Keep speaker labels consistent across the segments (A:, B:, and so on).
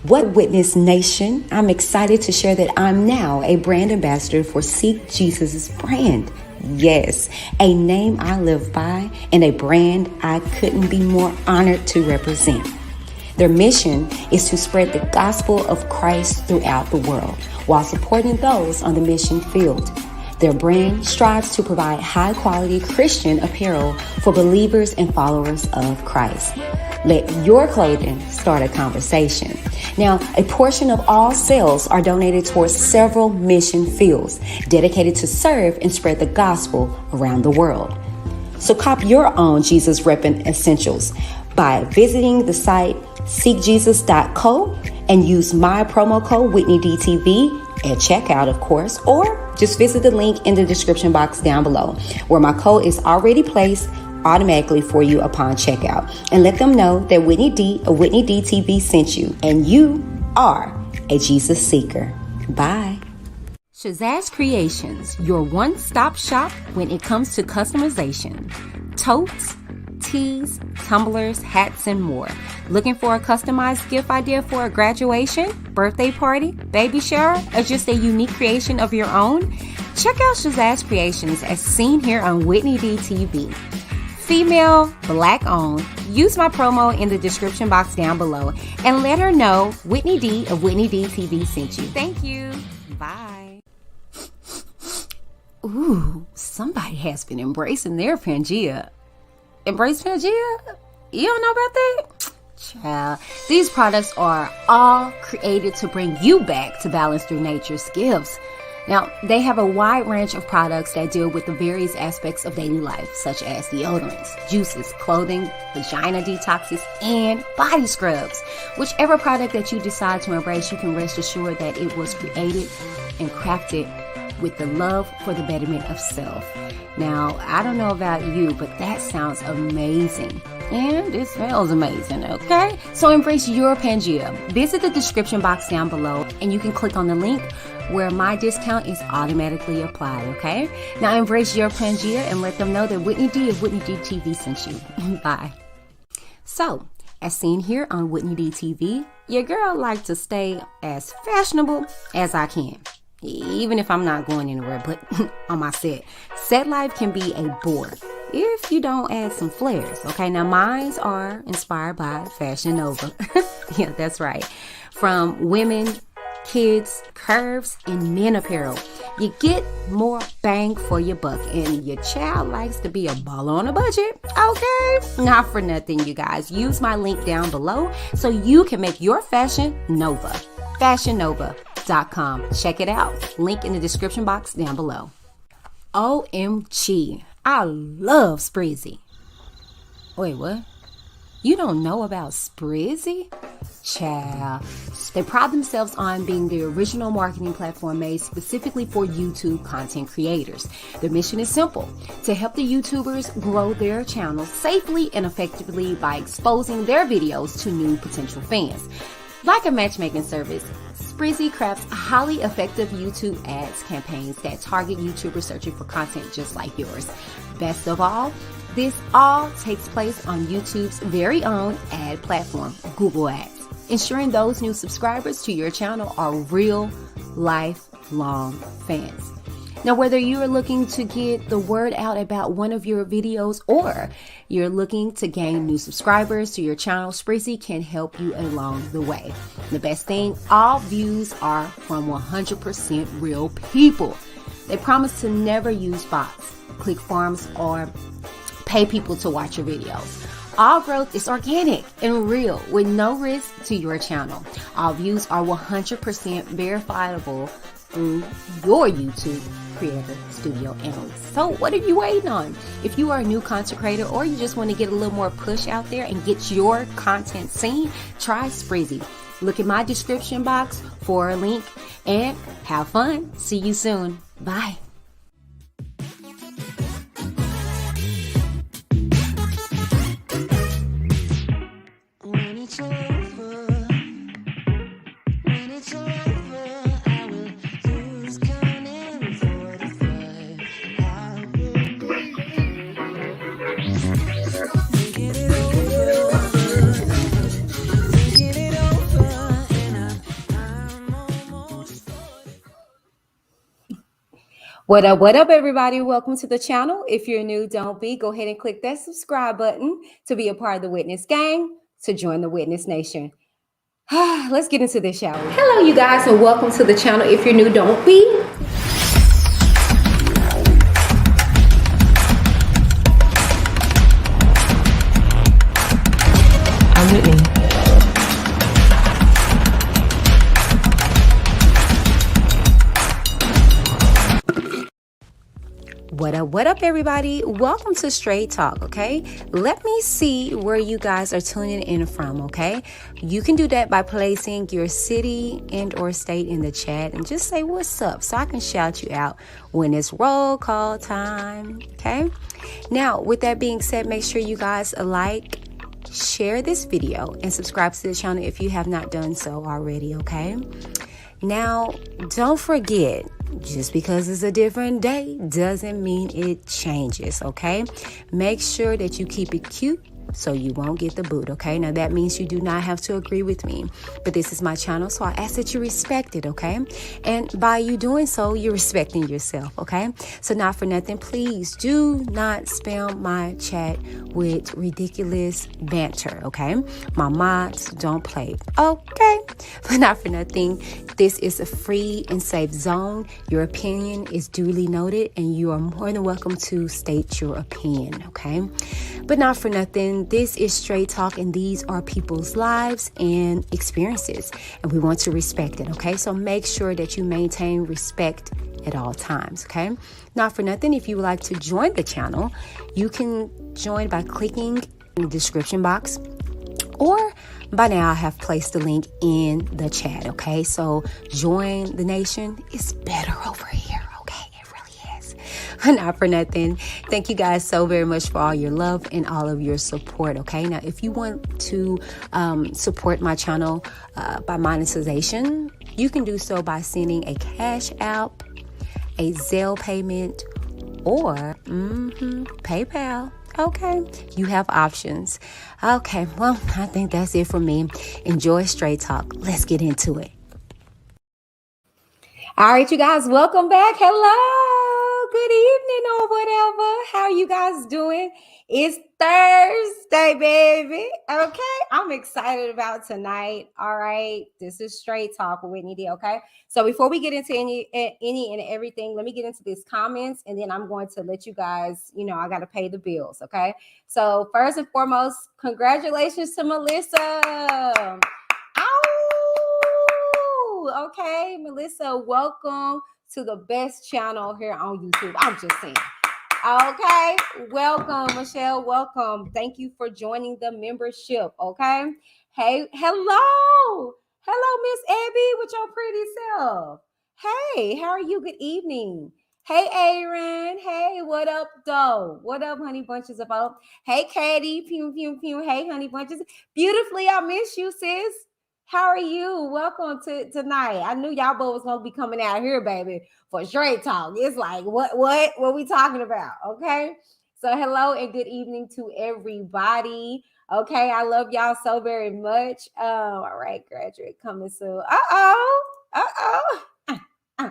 A: What Witness Nation? I'm excited to share that I'm now a brand ambassador for Seek Jesus' brand. Yes, a name I live by and a brand I couldn't be more honored to represent. Their mission is to spread the gospel of Christ throughout the world while supporting those on the mission field. Their brand strives to provide high-quality Christian apparel for believers and followers of Christ. Let your clothing start a conversation. Now, a portion of all sales are donated towards several mission fields dedicated to serve and spread the gospel around the world. So cop your own Jesus Reppin' essentials by visiting the site seekjesus.co and use my promo code WhitneyDTV at checkout, of course, or just visit the link in the description box down below where my code is already placed automatically for you upon checkout, and let them know that Whitney D of Whitney DTV sent you and you are a Jesus seeker. Bye.
B: Shazazz Creations, your one-stop shop when it comes to customization. Totes, tees, tumblers, hats, and more. Looking for a customized gift idea for a graduation, birthday party, baby shower, or just a unique creation of your own? Check out Shazazz Creations as seen here on Whitney DTV. Female, black owned. Use my promo in the description box down below and let her know Whitney D of Whitney DTV sent you. Thank you. Bye. Ooh, somebody has been embracing their Pangea. Embrace Pangea? You don't know about that? Child, these products are all created to bring you back to balance through nature's gifts. Now, they have a wide range of products that deal with the various aspects of daily life, such as deodorants, juices, clothing, vagina detoxes, and body scrubs. Whichever product that you decide to embrace, you can rest assured that it was created and crafted with the love for the betterment of self. Now, I don't know about you, but that sounds amazing. And it smells amazing, okay? So embrace your Pangea. Visit the description box down below and you can click on the link where my discount is automatically applied, okay? Now embrace your Pangea and let them know that Whitney D of Whitney DTV sent you. Bye. So, as seen here on Whitney DTV, your girl likes to stay as fashionable as I can. Even if I'm not going anywhere but on my set. Set life can be a bore if you don't add some flares, okay? Now, mines are inspired by Fashion Nova. Yeah, that's right. From women, kids, curves, and men apparel. You get more bang for your buck, and your child likes to be a baller on a budget, okay? Not for nothing, you guys. Use my link down below so you can make your fashion Nova. FashionNova.com. Check it out. Link in the description box down below. OMG. I love Sprizzy. Wait, what? You don't know about Sprizzy? Child. They pride themselves on being the original marketing platform made specifically for YouTube content creators. Their mission is simple: to help the YouTubers grow their channels safely and effectively by exposing their videos to new potential fans. Like a matchmaking service, Sprizzy crafts highly effective YouTube ads campaigns that target YouTubers searching for content just like yours. Best of all, this all takes place on YouTube's very own ad platform, Google Ads, ensuring those new subscribers to your channel are real, lifelong fans. Now, whether you are looking to get the word out about one of your videos or you're looking to gain new subscribers to your channel, Sprizzy can help you along the way. The best thing, all views are from 100% real people. They promise to never use bots, click farms, or pay people to watch your videos. All growth is organic and real with no risk to your channel. All views are 100% verifiable through your YouTube Creator Studio analyst. So what are you waiting on? If you are a new content creator or you just want to get a little more push out there and get your content seen, try Sprizzy. Look at my description box for a link and have fun. See you soon. Bye. What up, everybody? Welcome to the channel. If you're new, don't be. Go ahead and click that subscribe button to be a part of the Witness Gang, to join the Witness Nation. Let's get into this, shall we? Hello, you guys, and welcome to the channel. If you're new, don't be.
C: I'm Whitney.
B: What up, everybody? Welcome to STR8 TALK, okay? Let me see where you guys are tuning in from, okay? You can do that by placing your city and or state in the chat and just say what's up so I can shout you out when it's roll call time, okay? Now, with that being said, make sure you guys like, share this video, and subscribe to the channel if you have not done so already, okay? Now, don't forget, just because it's a different day doesn't mean it changes, okay? Make sure that you keep it cute so you won't get the boot, okay? Now, that means you do not have to agree with me, but this is my channel, so I ask that you respect it, okay? And by you doing so, you're respecting yourself, okay? So not for nothing, please do not spam my chat with ridiculous banter, okay? My mods don't play, okay? But not for nothing, this is a free and safe zone. Your opinion is duly noted, and you are more than welcome to state your opinion, okay? But not for nothing, this is STR8 TALK, and these are people's lives and experiences, and we want to respect it, okay? So make sure that you maintain respect at all times, okay? Not for nothing, if you would like to join the channel, you can join by clicking in the description box, or by now I have placed the link in the chat, okay? So join the nation. It's better over here, okay? It really is. But not for nothing, thank you guys so very much for all your love and all of your support, okay? Now, if you want to support my channel by monetization, you can do so by sending a Cash App, a Zelle payment, or PayPal. Okay, you have options. Okay, well, I think that's it for me. Enjoy STR8 TALK. Let's get into it. All right, you guys, welcome back. Hello, good evening or whatever. How are you guys doing? It's Thursday, baby. Okay, I'm excited about tonight. All right, this is STR8 TALK with Whitney D. Okay, so before we get into any and everything, let me get into these comments, and then I'm going to let you guys, I got to pay the bills. Okay, so first and foremost, congratulations to Melissa. Okay, Melissa, welcome to the best channel here on YouTube. I'm just saying. Okay, welcome, Michelle. Welcome. Thank you for joining the membership. Okay. Hey, hello, Miss Abby, with your pretty self. Hey, how are you? Good evening. Hey, Aaron. Hey, what up, though? What up, honey bunches of oak? Hey, Katie. Pew, pew, pew. Hey, honey bunches. Beautifully, I miss you, sis. How are you? Welcome to tonight. I knew y'all both was gonna be coming out here, baby, for STR8 TALK. It's like, what we talking about? Okay. So hello and good evening to everybody. Okay, I love y'all so very much. All right, graduate coming soon. Uh-oh. All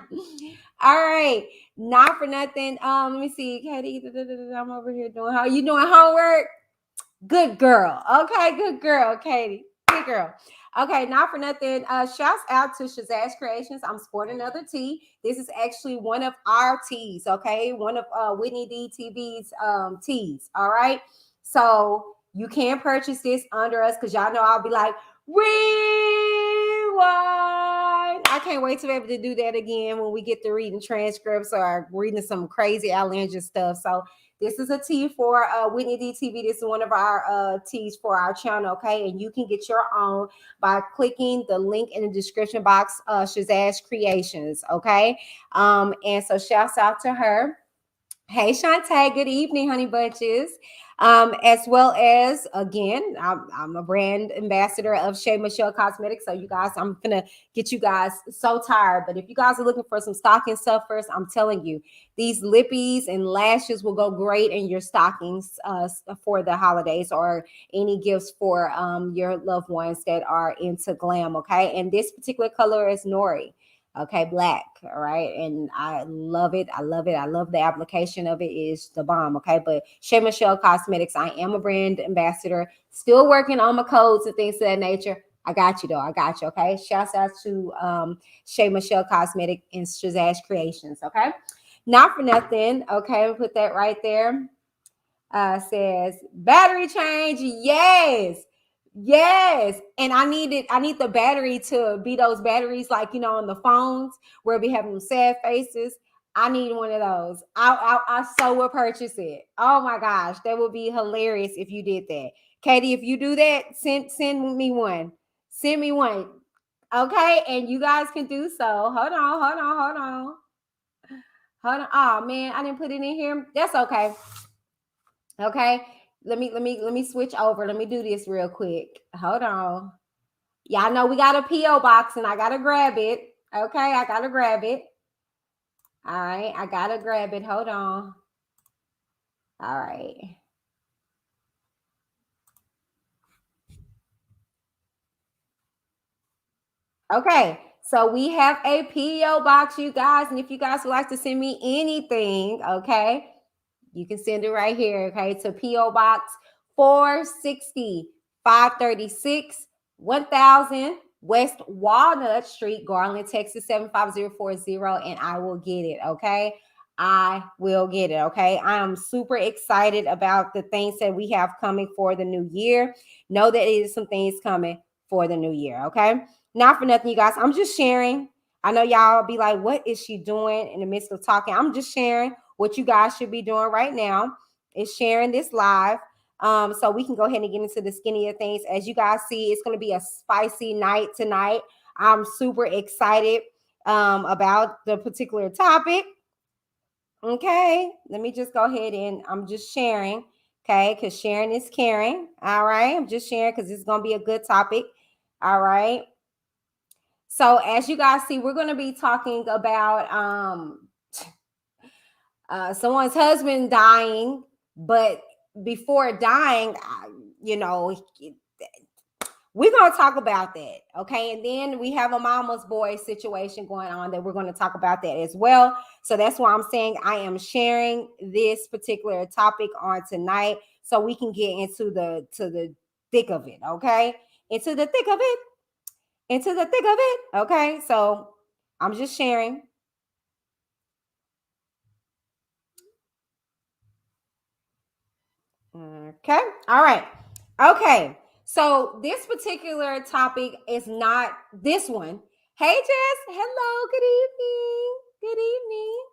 B: right, not for nothing. Let me see, Katie. I'm over here doing how you doing homework? Good girl. Okay, good girl, Katie. Good girl. Okay, not for nothing. Shouts out to Shazazz Creations. I'm sporting another tee. This is actually one of our tees, okay? One of Whitney D TV's tees. All right. So you can purchase this under us because y'all know I'll be like, rewind. I can't wait to be able to do that again when we get to reading transcripts or reading some crazy outlandish stuff. So this is a tee for Whitney D TV. This is one of our tees for our channel, okay? And you can get your own by clicking the link in the description box, Shazazz Creations, okay? And so shouts out to her. Hey, Shantae, good evening, honey bunches. As well as, again, I'm a brand ambassador of Shea Michelle Cosmetics. So you guys, I'm gonna get you guys so tired. But if you guys are looking for some stocking stuffers, I'm telling you, these lippies and lashes will go great in your stockings for the holidays or any gifts for your loved ones that are into glam, okay? And this particular color is Nori. Okay, black. All right. And I love it. I love it. I love the application of it. Is the bomb. Okay. But Shea Michelle Cosmetics, I am a brand ambassador, still working on my codes and things of that nature. I got you though. I got you. Okay. Shouts out to Shea Michelle Cosmetic and Shazazz Creations. Okay. Not for nothing. Okay. Put that right there. Says battery change. Yes. Yes. And I need the battery to be those batteries like, on the phones where we have them sad faces. I need one of those. I so will purchase it. Oh my gosh. That would be hilarious if you did that. Katie, if you do that, send me one. Send me one. Okay. And you guys can do so. Hold on. Hold on. Oh man, I didn't put it in here. That's okay. Okay, let me switch over. Let me do this real quick. Hold on. Y'all know we got a PO box and I gotta grab it. Okay, I gotta grab it. All right, I gotta grab it. Hold on. All right. Okay, so we have a PO box, you guys, and if you guys would like to send me anything, okay, you can send it right here, okay, to PO Box 460 536 1000 West Walnut Street, Garland, Texas 75040, and I will get it, okay? I will get it, okay? I am super excited about the things that we have coming for the new year. Know that it is some things coming for the new year, okay? Not for nothing, you guys. I'm just sharing. I know y'all be like, what is she doing in the midst of talking? I'm just sharing what you guys should be doing right now is sharing this live. So we can go ahead and get into the skinnier things. As you guys see, it's going to be a spicy night tonight. I'm super excited about the particular topic. Okay, let me just go ahead and I'm just sharing. Okay, because sharing is caring. All right, I'm just sharing because it's going to be a good topic. All right. So as you guys see, we're going to be talking about someone's husband dying, but before dying, you know, we're going to talk about that. Okay. And then we have a mama's boy situation going on that we're going to talk about that as well. So that's why I'm saying I am sharing this particular topic on tonight so we can get into the thick of it. Okay. Into the thick of it. Into the thick of it. Okay. So I'm just sharing. Okay. All right. Okay. So this particular topic is not this one. Hey, Jess. Hello. Good evening. Good evening.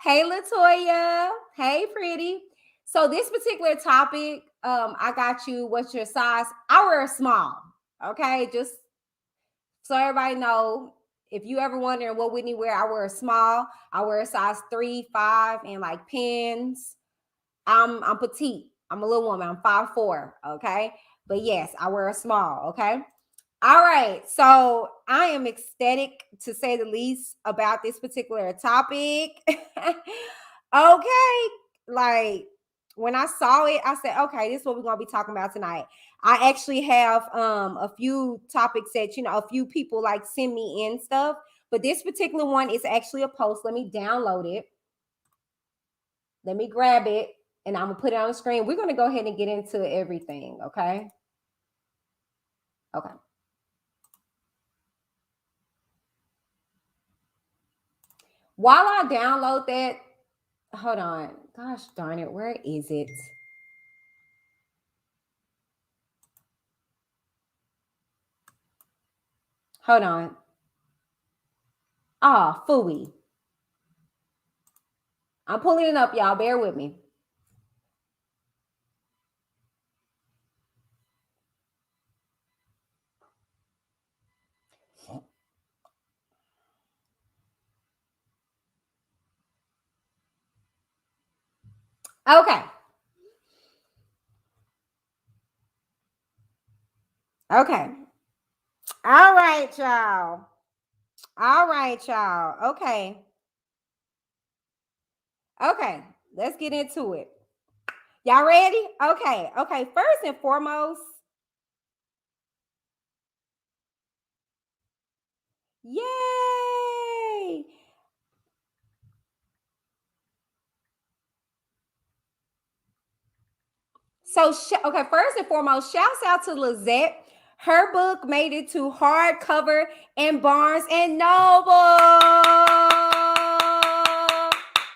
B: Hey, Latoya. Hey, pretty. So this particular topic, I got you. What's your size? I wear small. Okay. Just so everybody know, if you ever wondering what Whitney wear, I wear a small. I wear a size 3, 5, and like pins. I'm petite. I'm a little woman. I'm 5'4". Okay. But yes, I wear a small. Okay. All right. So I am ecstatic to say the least about this particular topic. Okay. Like when I saw it, I said, okay, this is what we're gonna be talking about tonight. I actually have a few topics that a few people like send me in stuff, but this particular one is actually a post. Let me download it. Let me grab it and I'm gonna put it on the screen. We're gonna go ahead and get into everything, okay? Okay. While I download that, hold on. Gosh darn it, where is it? Hold on. Ah, phooey. I'm pulling it up, y'all. Bear with me. Okay. Okay. All right, y'all. All right, y'all. Okay. Okay. Let's get into it. Y'all ready? Okay. Okay. First and foremost, yay! Okay. So, okay, first and foremost, shouts out to Lizette. Her book made it to hardcover in Barnes and Noble.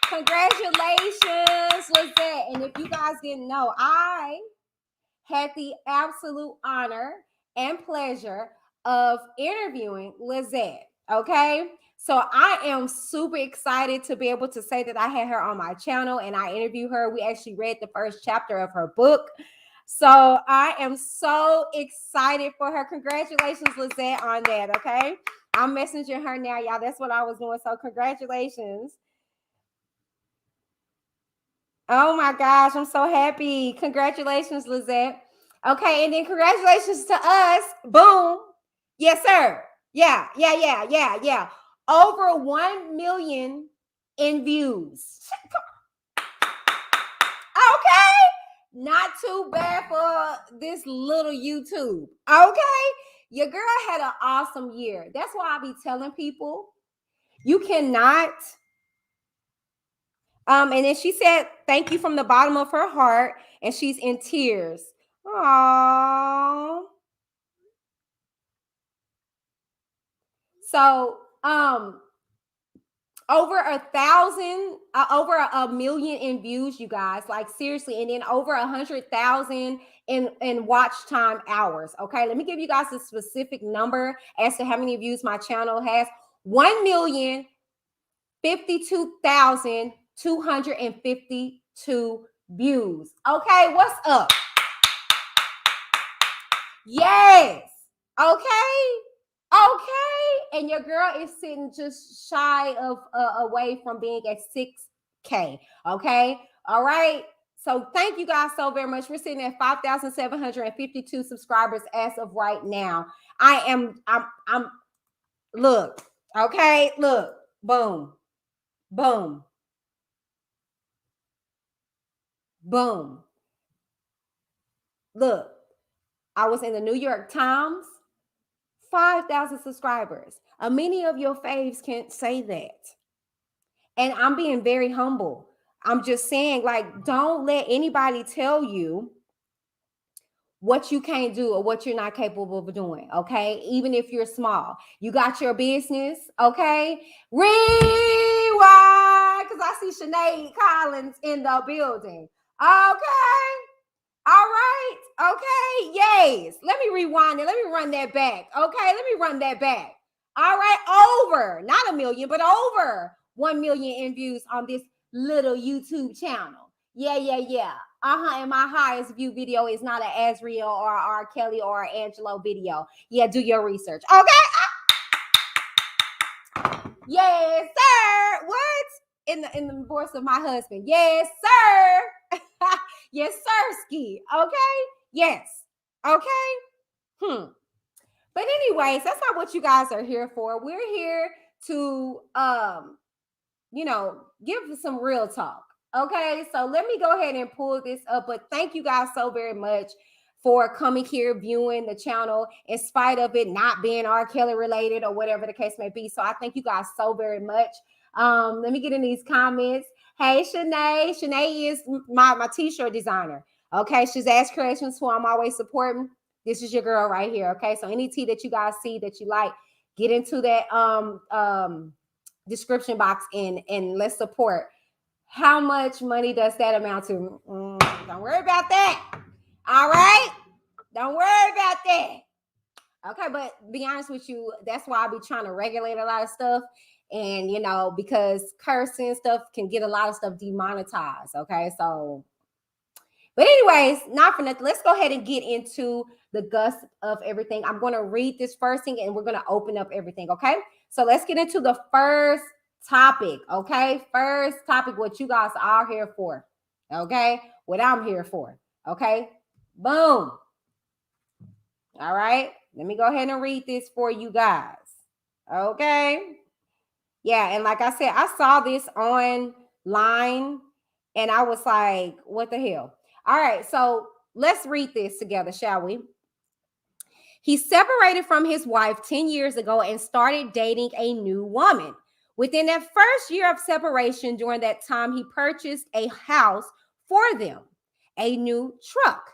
B: Congratulations, Lizette. And if you guys didn't know, I had the absolute honor and pleasure of interviewing Lizette. Okay. So I am super excited to be able to say that I had her on my channel and I interviewed her. We actually read the first chapter of her book. So I am so excited for her. Congratulations, Lizette, on that. Okay. I'm messaging her now, y'all. That's what I was doing. So congratulations. Oh my gosh, I'm so happy. Congratulations, Lizette. Okay, and then congratulations to us. Boom. Yes, sir. Yeah. Over 1 million in views. Okay. Not too bad for this little YouTube. Okay. Your girl had an awesome year. That's why I be telling people you cannot. And then she said, thank you from the bottom of her heart. And she's in tears. Aww. So, over 1,000, over a million in views, you guys, like seriously, and then over 100,000 in watch time hours. Okay, let me give you guys a specific number as to how many views my channel has. 1,052,252 views. Okay, what's up? Yes. Okay. And your girl is sitting just shy of away from being at 6K. Okay. All right. So thank you guys so very much. We're sitting at 5,752 subscribers as of right now. I'm look. Okay. Look. Boom. Boom. Boom. Look. I was in the New York Times. 5,000 subscribers. Many of your faves can't say that. And I'm being very humble. I'm just saying, like, don't let anybody tell you what you can't do or what you're not capable of doing. Okay. Even if you're small, you got your business. Okay. Rewind. Because I see Sinead Collins in the building. Okay. All right. Okay. Yes. Let me rewind it. Let me run that back. Okay. Let me run that back. All right. Over, not a million, but over 1 million in views on this little YouTube channel. Yeah. And my highest view video is not an Azriel or R. Kelly or Angelo video. Yeah. Do your research. Okay. Yes, sir. What? In the voice of my husband. Yes, sir. Yes, sir, ski. Okay. Yes. Okay. But anyways, that's not what you guys are here for. We're here to give some real talk. Okay. So let me go ahead and pull this up. But thank you guys so very much for coming here, viewing the channel, in spite of it not being R. Kelly related or whatever the case may be. So I thank you guys so very much. Let me get in these comments. Hey, Shanae. Shanae is my t-shirt designer. Okay. She's Ash Creations, who I'm always supporting. This is your girl right here. Okay. So any tea that you guys see that you like, get into that description box and let's support. How much money does that amount to? Don't worry about that. All right. Don't worry about that. Okay. But be honest with you, that's why I be trying to regulate a lot of stuff. And, because cursing stuff can get a lot of stuff demonetized. Okay. So, but anyways, not for nothing. Let's go ahead and get into the gust of everything. I'm going to read this first thing and we're going to open up everything. Okay. So let's get into the first topic. Okay. First topic, what you guys are here for. Okay. What I'm here for. Okay. Boom. All right. Let me go ahead and read this for you guys. Okay. Yeah. And like I said, I saw this online and I was like, what the hell? All right. So let's read this together, shall we? He separated from his wife 10 years ago and started dating a new woman, Within that first year of separation, during that time, he purchased a house for them, a new truck,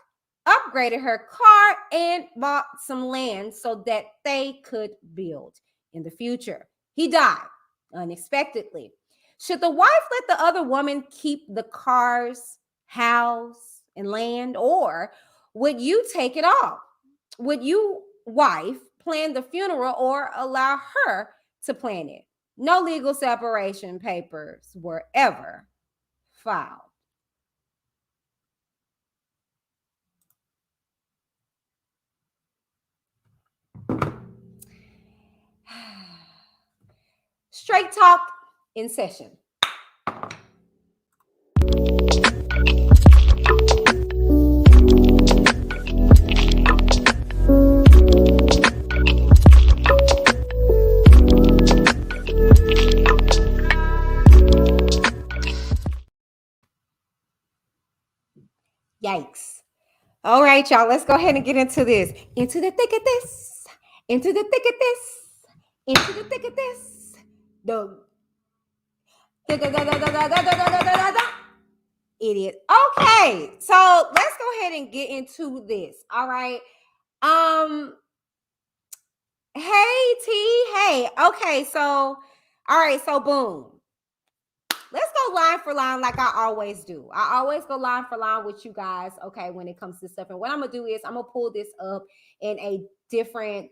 B: upgraded her car, and bought some land so that they could build in the future. He died unexpectedly. Should the wife let the other woman keep the cars, house, and land, or would you take it all? Would you, wife, plan the funeral or allow her to plan it? No legal separation papers were ever filed. Straight talk in session. Yikes. All right, y'all, let's go ahead and get into this. Into the thick of this. Into the thick of this. Into the thick of this. Idiot. Okay, so let's go ahead and get into this. All right. Hey T. Hey. Okay, so all right, so boom. Let's go line for line like I always do. I always go line for line with you guys, okay, when it comes to stuff. And what I'm gonna do is I'm gonna pull this up in a different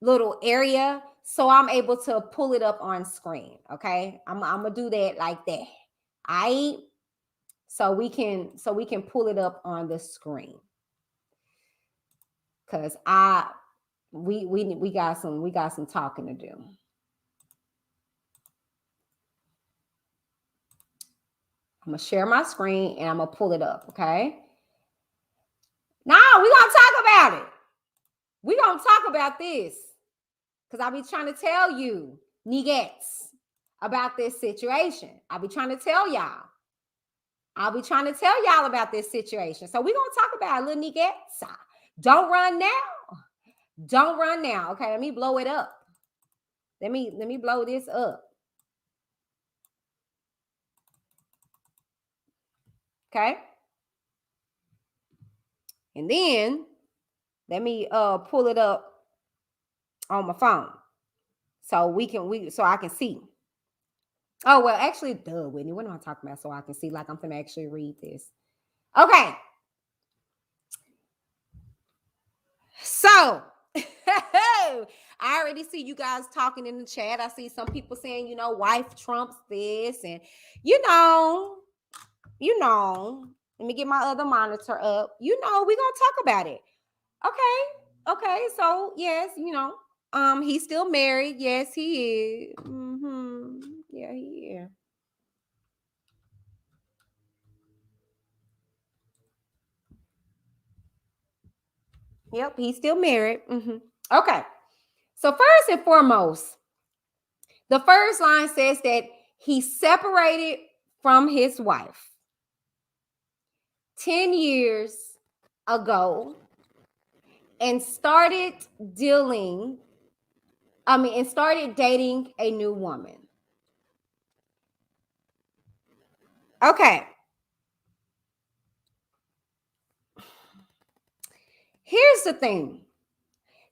B: little area so I'm able to pull it up on screen. Okay, I'm gonna do that like that. I so we can pull it up on the screen because we got some talking to do. I'm gonna share my screen and I'm gonna pull it up. Okay. Now we're gonna talk about it. We're gonna talk about this because I'll be trying to tell you niggas about this situation. I'll be trying to tell y'all. I'll be trying to tell y'all about this situation. So we're gonna talk about it, little niggas. Don't run now. Don't run now. Okay, let me blow it up. Let me blow this up. Okay. And then let me pull it up on my phone so so I can see. Oh, well, actually, duh, Whitney, what am I talking about? So I can see, like, I'm gonna actually read this. Okay. So I already see you guys talking in the chat. I see some people saying, wife trumps this, and let me get my other monitor up. We're gonna talk about it. Okay. So yes, he's still married. Yes, he is. Yeah, he is. Yep, he's still married. Okay. So first and foremost, the first line says that he separated from his wife 10 years ago and started dating a new woman. Okay. Here's the thing.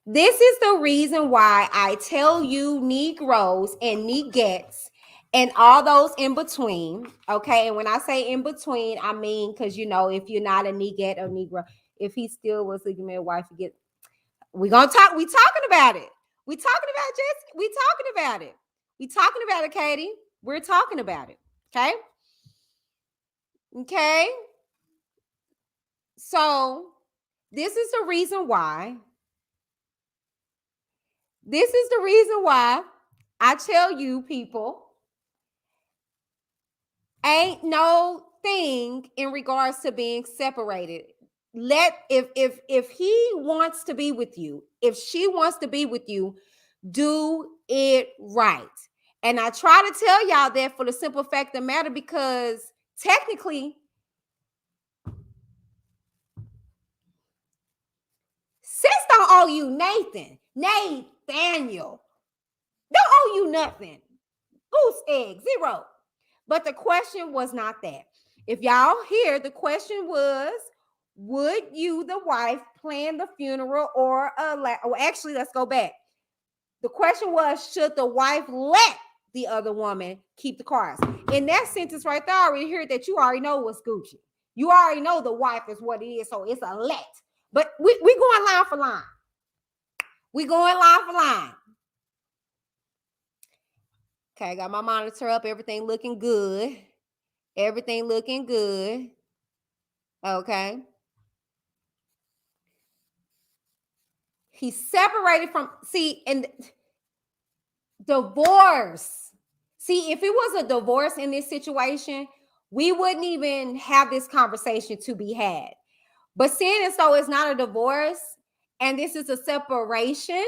B: This is the reason why I tell you Negroes and Negettes and all those in between. Okay. And when I say in between, I mean, because, if you're not a Negette or Negro, if he still was living with a wife, we're going to talk. We talking about it. We talking about Jessica. We talking about it. We talking about it, Katie. We're talking about it. Okay. Okay. So this is the reason why. This is the reason why I tell you people ain't no thing in regards to being separated. If he wants to be with you, if she wants to be with you, do it right. And I try to tell y'all that for the simple fact of the matter, because technically, sis don't owe you Nathaniel. nothing. Goose egg, 0. But the question was not that. If y'all hear, the question was, would you, the wife, plan the funeral or allow? Well, actually, let's go back. The question was, should the wife let the other woman keep the cars? In that sentence right there, I already heard that you already know what's Gucci. You already know the wife is what it is, so it's a let. But we going line for line. We going line for line. Okay, got my monitor up. Everything looking good. Everything looking good. Okay. He's separated from, and divorce. See, if it was a divorce in this situation, we wouldn't even have this conversation to be had. But seeing as though it's not a divorce and this is a separation,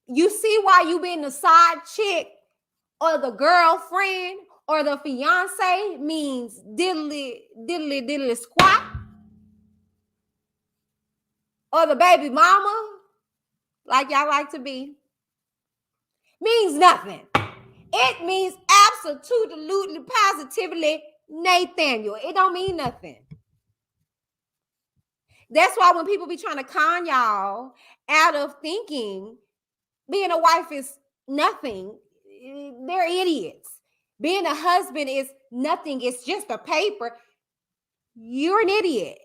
B: you see why you being the side chick or the girlfriend or the fiance means diddly, diddly, diddly squat, or the baby mama, like y'all like to be, means nothing. It means absolutely, positively, Nathaniel. It don't mean nothing. That's why when people be trying to con y'all out of thinking being a wife is nothing, they're idiots. Being a husband is nothing. It's just a paper. You're an idiot.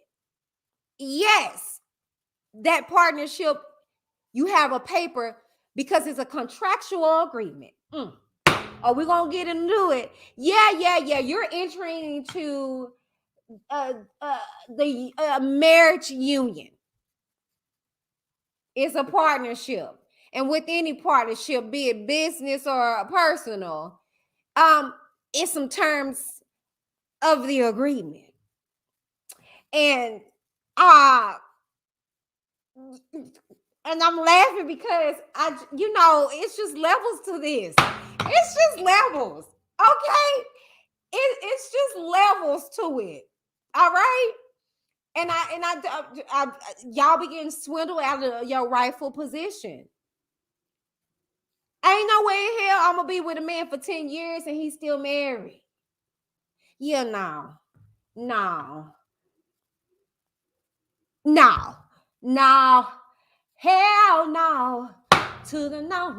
B: Yes, that partnership, you have a paper because it's a contractual agreement. Oh, we're going to get into it. Yeah. You're entering into the marriage union. It's a partnership. And with any partnership, be it business or personal, it's some terms of the agreement. And I'm laughing because it's just levels to this. It's just levels. Okay? It's just levels to it. All right? And I y'all be getting swindled out of your rightful position. Ain't no way in hell I'm gonna be with a man for 10 years and he's still married. Yeah, no. Hell no. To the no.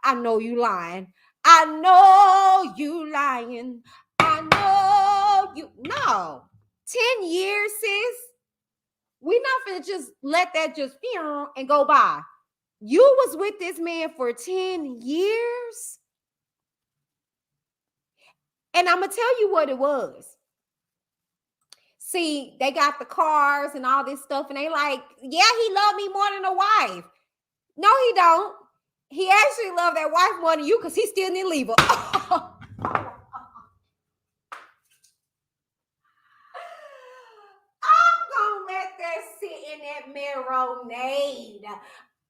B: I know you lying. I know you. No. 10 years, sis. We not finna just let that just and go by. You was with this man for 10 years. And I'm going to tell you what it was. See, they got the cars and all this stuff. And they like, yeah, he loved me more than a wife. No, he don't. He actually loved that wife more than you because he still didn't leave her. I'm going to let that sit in that marinade.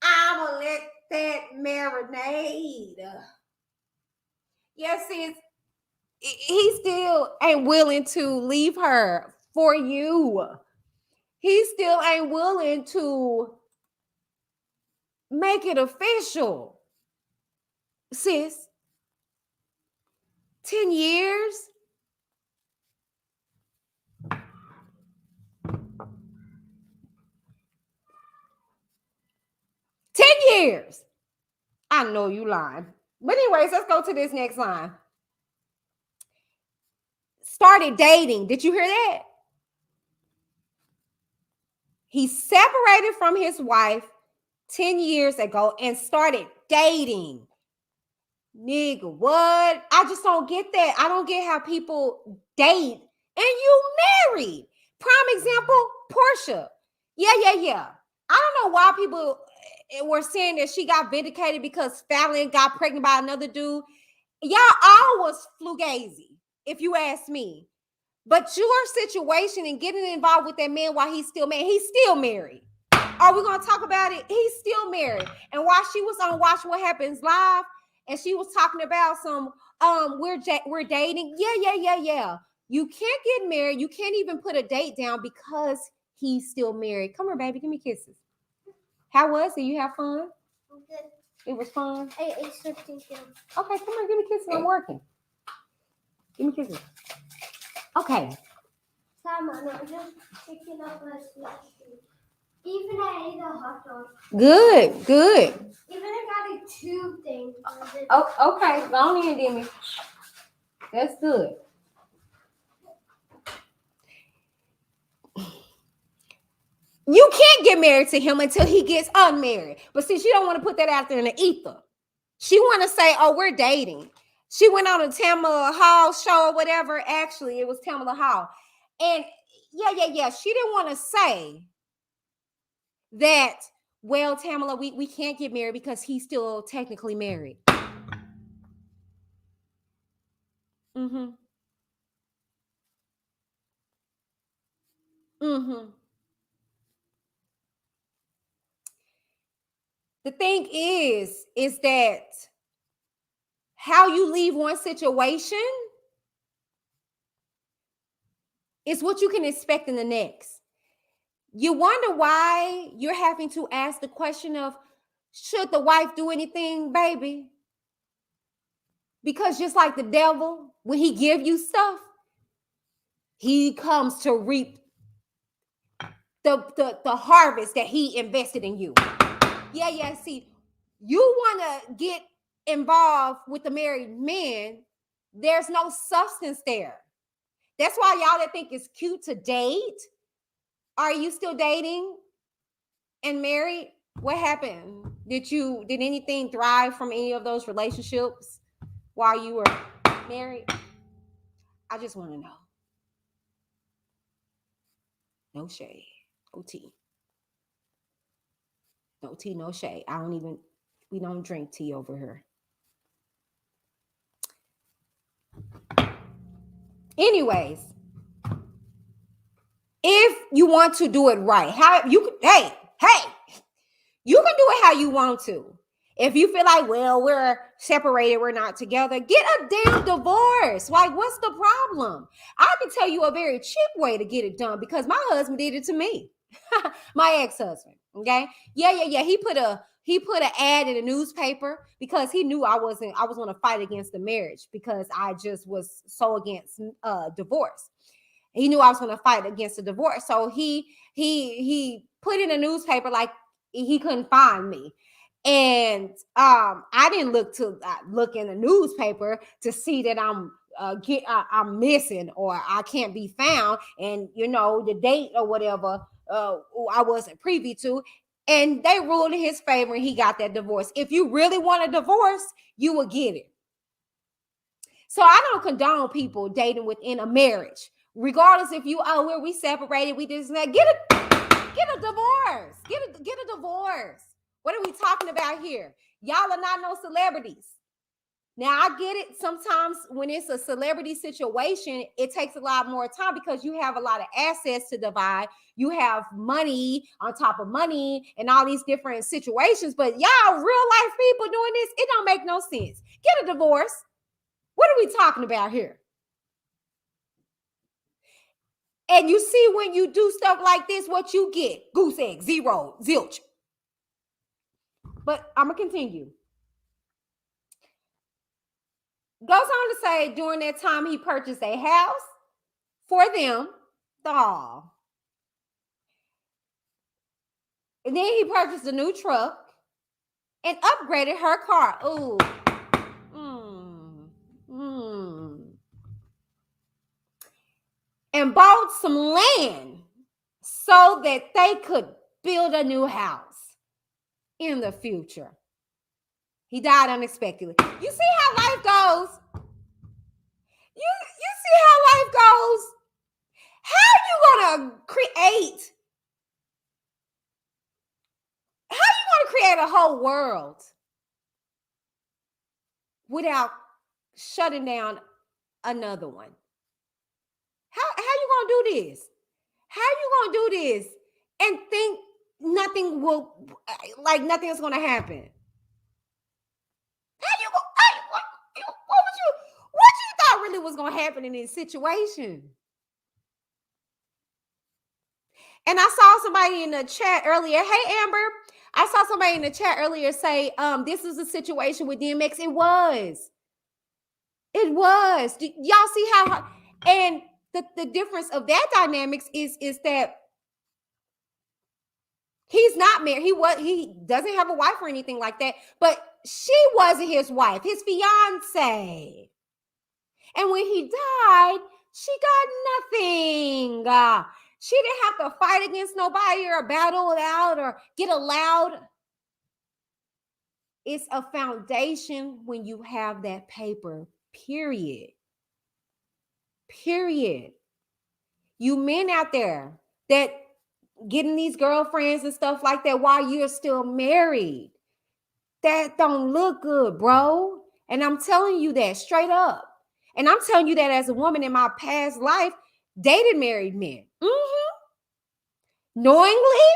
B: I'm going to let that marinade. Yes, sis. He still ain't willing to leave her for you. He still ain't willing to make it official. Sis, 10 years? Years. I know you lying. But anyways, let's go to this next line. Started dating. Did you hear that? He separated from his wife 10 years ago and started dating. Nigga, what? I just don't get that. I don't get how people date and you married. Prime example, Portia. Yeah. I don't know why people were saying that she got vindicated because Fallon got pregnant by another dude. Y'all all was fugazi, if you ask me. But your situation and getting involved with that man while he's still married. Are we going to talk about it? He's still married. And while she was on Watch What Happens Live, and she was talking about some, we're dating. Yeah. You can't get married. You can't even put a date down because he's still married. Come here, baby. Give me kisses. How was it? You have fun?
C: Good.
B: It was fun?
C: I ate something too.
B: Okay, come on. Give me kisses. I'm working. Give me kisses. Okay.
C: Come on, I'm just picking up a snack. Even I ate a hot dog.
B: Good.
C: Even I got a tube thing.
B: Oh, okay. Go on in, Demi. That's good. You can't get married to him until he gets unmarried. But since you don't want to put that out there in the ether, she want to say, oh, we're dating. She went on a Tamala Hall show or whatever. Actually, it was Tamala Hall. And yeah. She didn't want to say that, well, Tamala, we can't get married because he's still technically married. Mm-hmm. The thing is that how you leave one situation is what you can expect in the next. You wonder why you're having to ask the question of, should the wife do anything, baby? Because just like the devil, when he give you stuff, he comes to reap the harvest that he invested in you. Yeah. See, you want to get involved with the married man, there's no substance there. That's why y'all that think it's cute to date, are you still dating and married? What happened? Did anything thrive from any of those relationships while you were married? I just want to know. No shade. No tea. No tea, no shade. We don't drink tea over here. Anyways, if you want to do it right, you can do it how you want to. If you feel like, well, we're separated, we're not together, get a damn divorce. Like, what's the problem? I can tell you a very cheap way to get it done because my husband did it to me. My ex-husband. Okay. Yeah. He put an ad in the newspaper because he knew I was going to fight against the marriage because I just was so against divorce. He knew I was going to fight against the divorce. So he put in a newspaper like he couldn't find me. And I didn't look in the newspaper to see that I'm missing or I can't be found, and the date or whatever I wasn't privy to, and they ruled in his favor, and he got that divorce. If you really want a divorce, you will get it. So I don't condone people dating within a marriage, regardless if we separated, we did that. Get a divorce. Get a divorce. What are we talking about here? Y'all are not no celebrities. Now, I get it. Sometimes when it's a celebrity situation, it takes a lot more time because you have a lot of assets to divide. You have money on top of money and all these different situations. But y'all, real life people doing this, it don't make no sense. Get a divorce. What are we talking about here? And you see, when you do stuff like this, what you get? Goose egg, zero, zilch. But I'm going to continue. Goes on to say, during that time, he purchased a house for them. And then he purchased a new truck and upgraded her car. Ooh. And bought some land so that they could build a new house in the future. He died unexpectedly. You see how life goes? You see how life goes? How are you gonna create a whole world without shutting down another one? How you gonna do this? How you gonna do this and think nothing is gonna happen? What you thought really was going to happen in this situation. And I saw somebody in the chat earlier. Hey, Amber. I saw somebody in the chat earlier say, this is a situation with DMX. It was. It was. Y'all see how, and the difference of that dynamics is that he's not married. He doesn't have a wife or anything like that, but she wasn't his wife, his fiance. And when he died, she got nothing. She didn't have to fight against nobody or battle it out or get allowed. It's a foundation when you have that paper, period. Period. You men out there that getting these girlfriends and stuff like that while you're still married, that don't look good, bro. And I'm telling you that straight up. And I'm telling you that as a woman in my past life, dated married men. Knowingly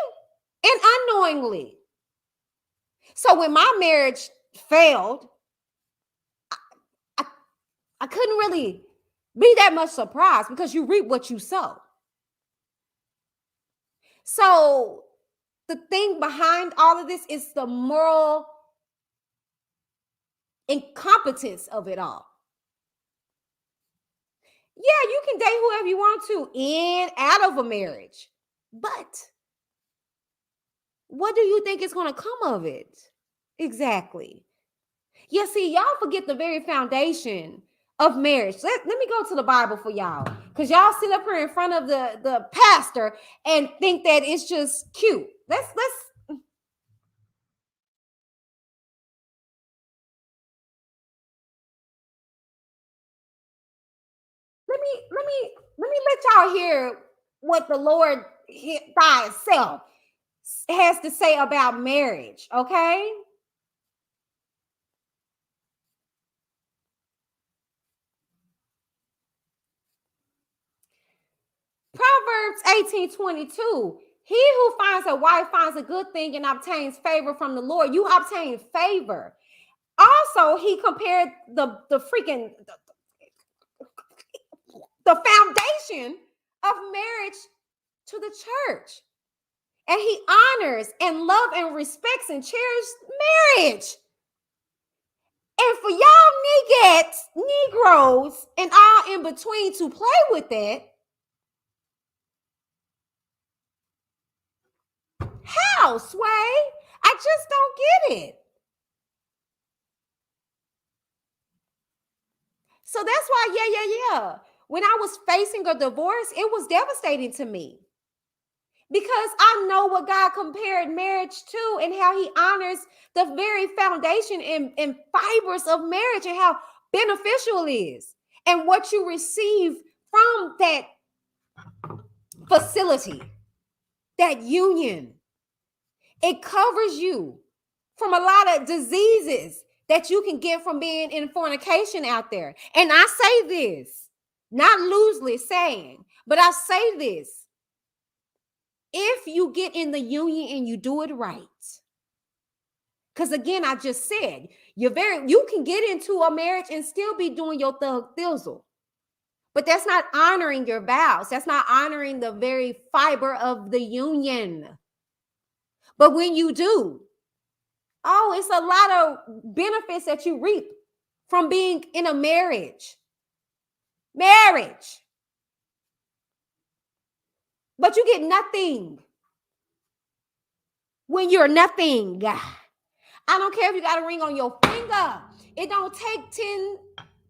B: and unknowingly. So when my marriage failed, I couldn't really be that much surprised because you reap what you sow. So the thing behind all of this is the moral incompetence of it all. Yeah, you can date whoever you want to in, out of a marriage. But what do you think is going to come of it? Exactly. Yeah, see, y'all forget the very foundation of marriage. Let me go to the Bible for y'all. Because y'all sit up here in front of the pastor and think that it's just cute. Let's let me let y'all hear what the Lord by itself has to say about marriage, okay? Proverbs 18:22. He who finds a wife finds a good thing and obtains favor from the Lord. You obtain favor. Also, he compared the foundation of marriage to the church. And he honors and loves and respects and cherishes marriage. And for y'all Negroes, and all in between to play with that, how, Sway? I just don't get it. So that's why, yeah. When I was facing a divorce, it was devastating to me. Because I know what God compared marriage to and how he honors the very foundation and fibers of marriage and how beneficial it is. And what you receive from that facility, that union. It covers you from a lot of diseases that you can get from being in fornication out there. And I say this, not loosely saying, but I say this. If you get in the union and you do it right, because again, I just said, you can get into a marriage and still be doing your thug thizzle. But that's not honoring your vows. That's not honoring the very fiber of the union. But when you do, it's a lot of benefits that you reap from being in a marriage. But you get nothing when you're nothing. I don't care if you got a ring on your finger. It don't take 10,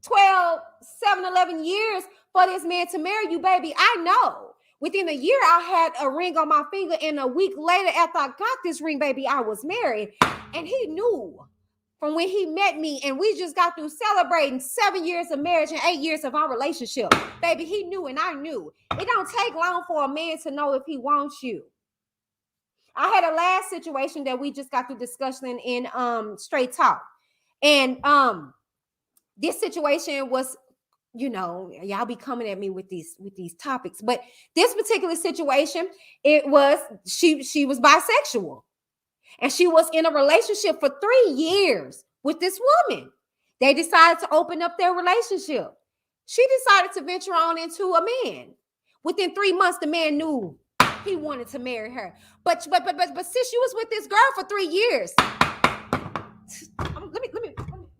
B: 12, 7, 11 years for this man to marry you, baby. I know. Within a year, I had a ring on my finger, and a week later, after I got this ring, baby, I was married. And he knew from when he met me, and we just got through celebrating 7 years of marriage and 8 years of our relationship. Baby, he knew and I knew. It don't take long for a man to know if he wants you. I had a last situation that we just got through discussing in Straight Talk. And this situation was, y'all be coming at me with these topics, but this particular situation, it was she was bisexual, and she was in a relationship for 3 years with this woman. They decided to open up their relationship. She decided to venture on into a man. Within 3 months, the man knew he wanted to marry her. But since she was with this girl for 3 years, let me give me a moment.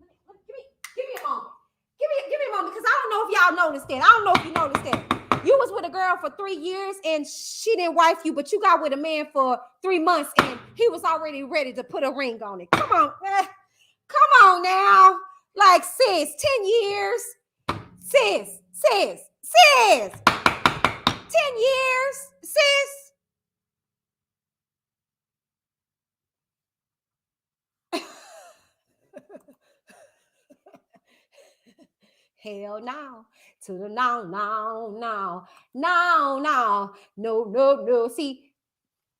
B: Give me a moment, because I don't know if y'all noticed that. I don't know if you noticed that. You was with a girl for 3 years and she didn't wife you, but you got with a man for 3 months and he was already ready to put a ring on it. Come on now. Like, sis, 10 years. Sis. 10 years, sis. Hell no. To the no. See,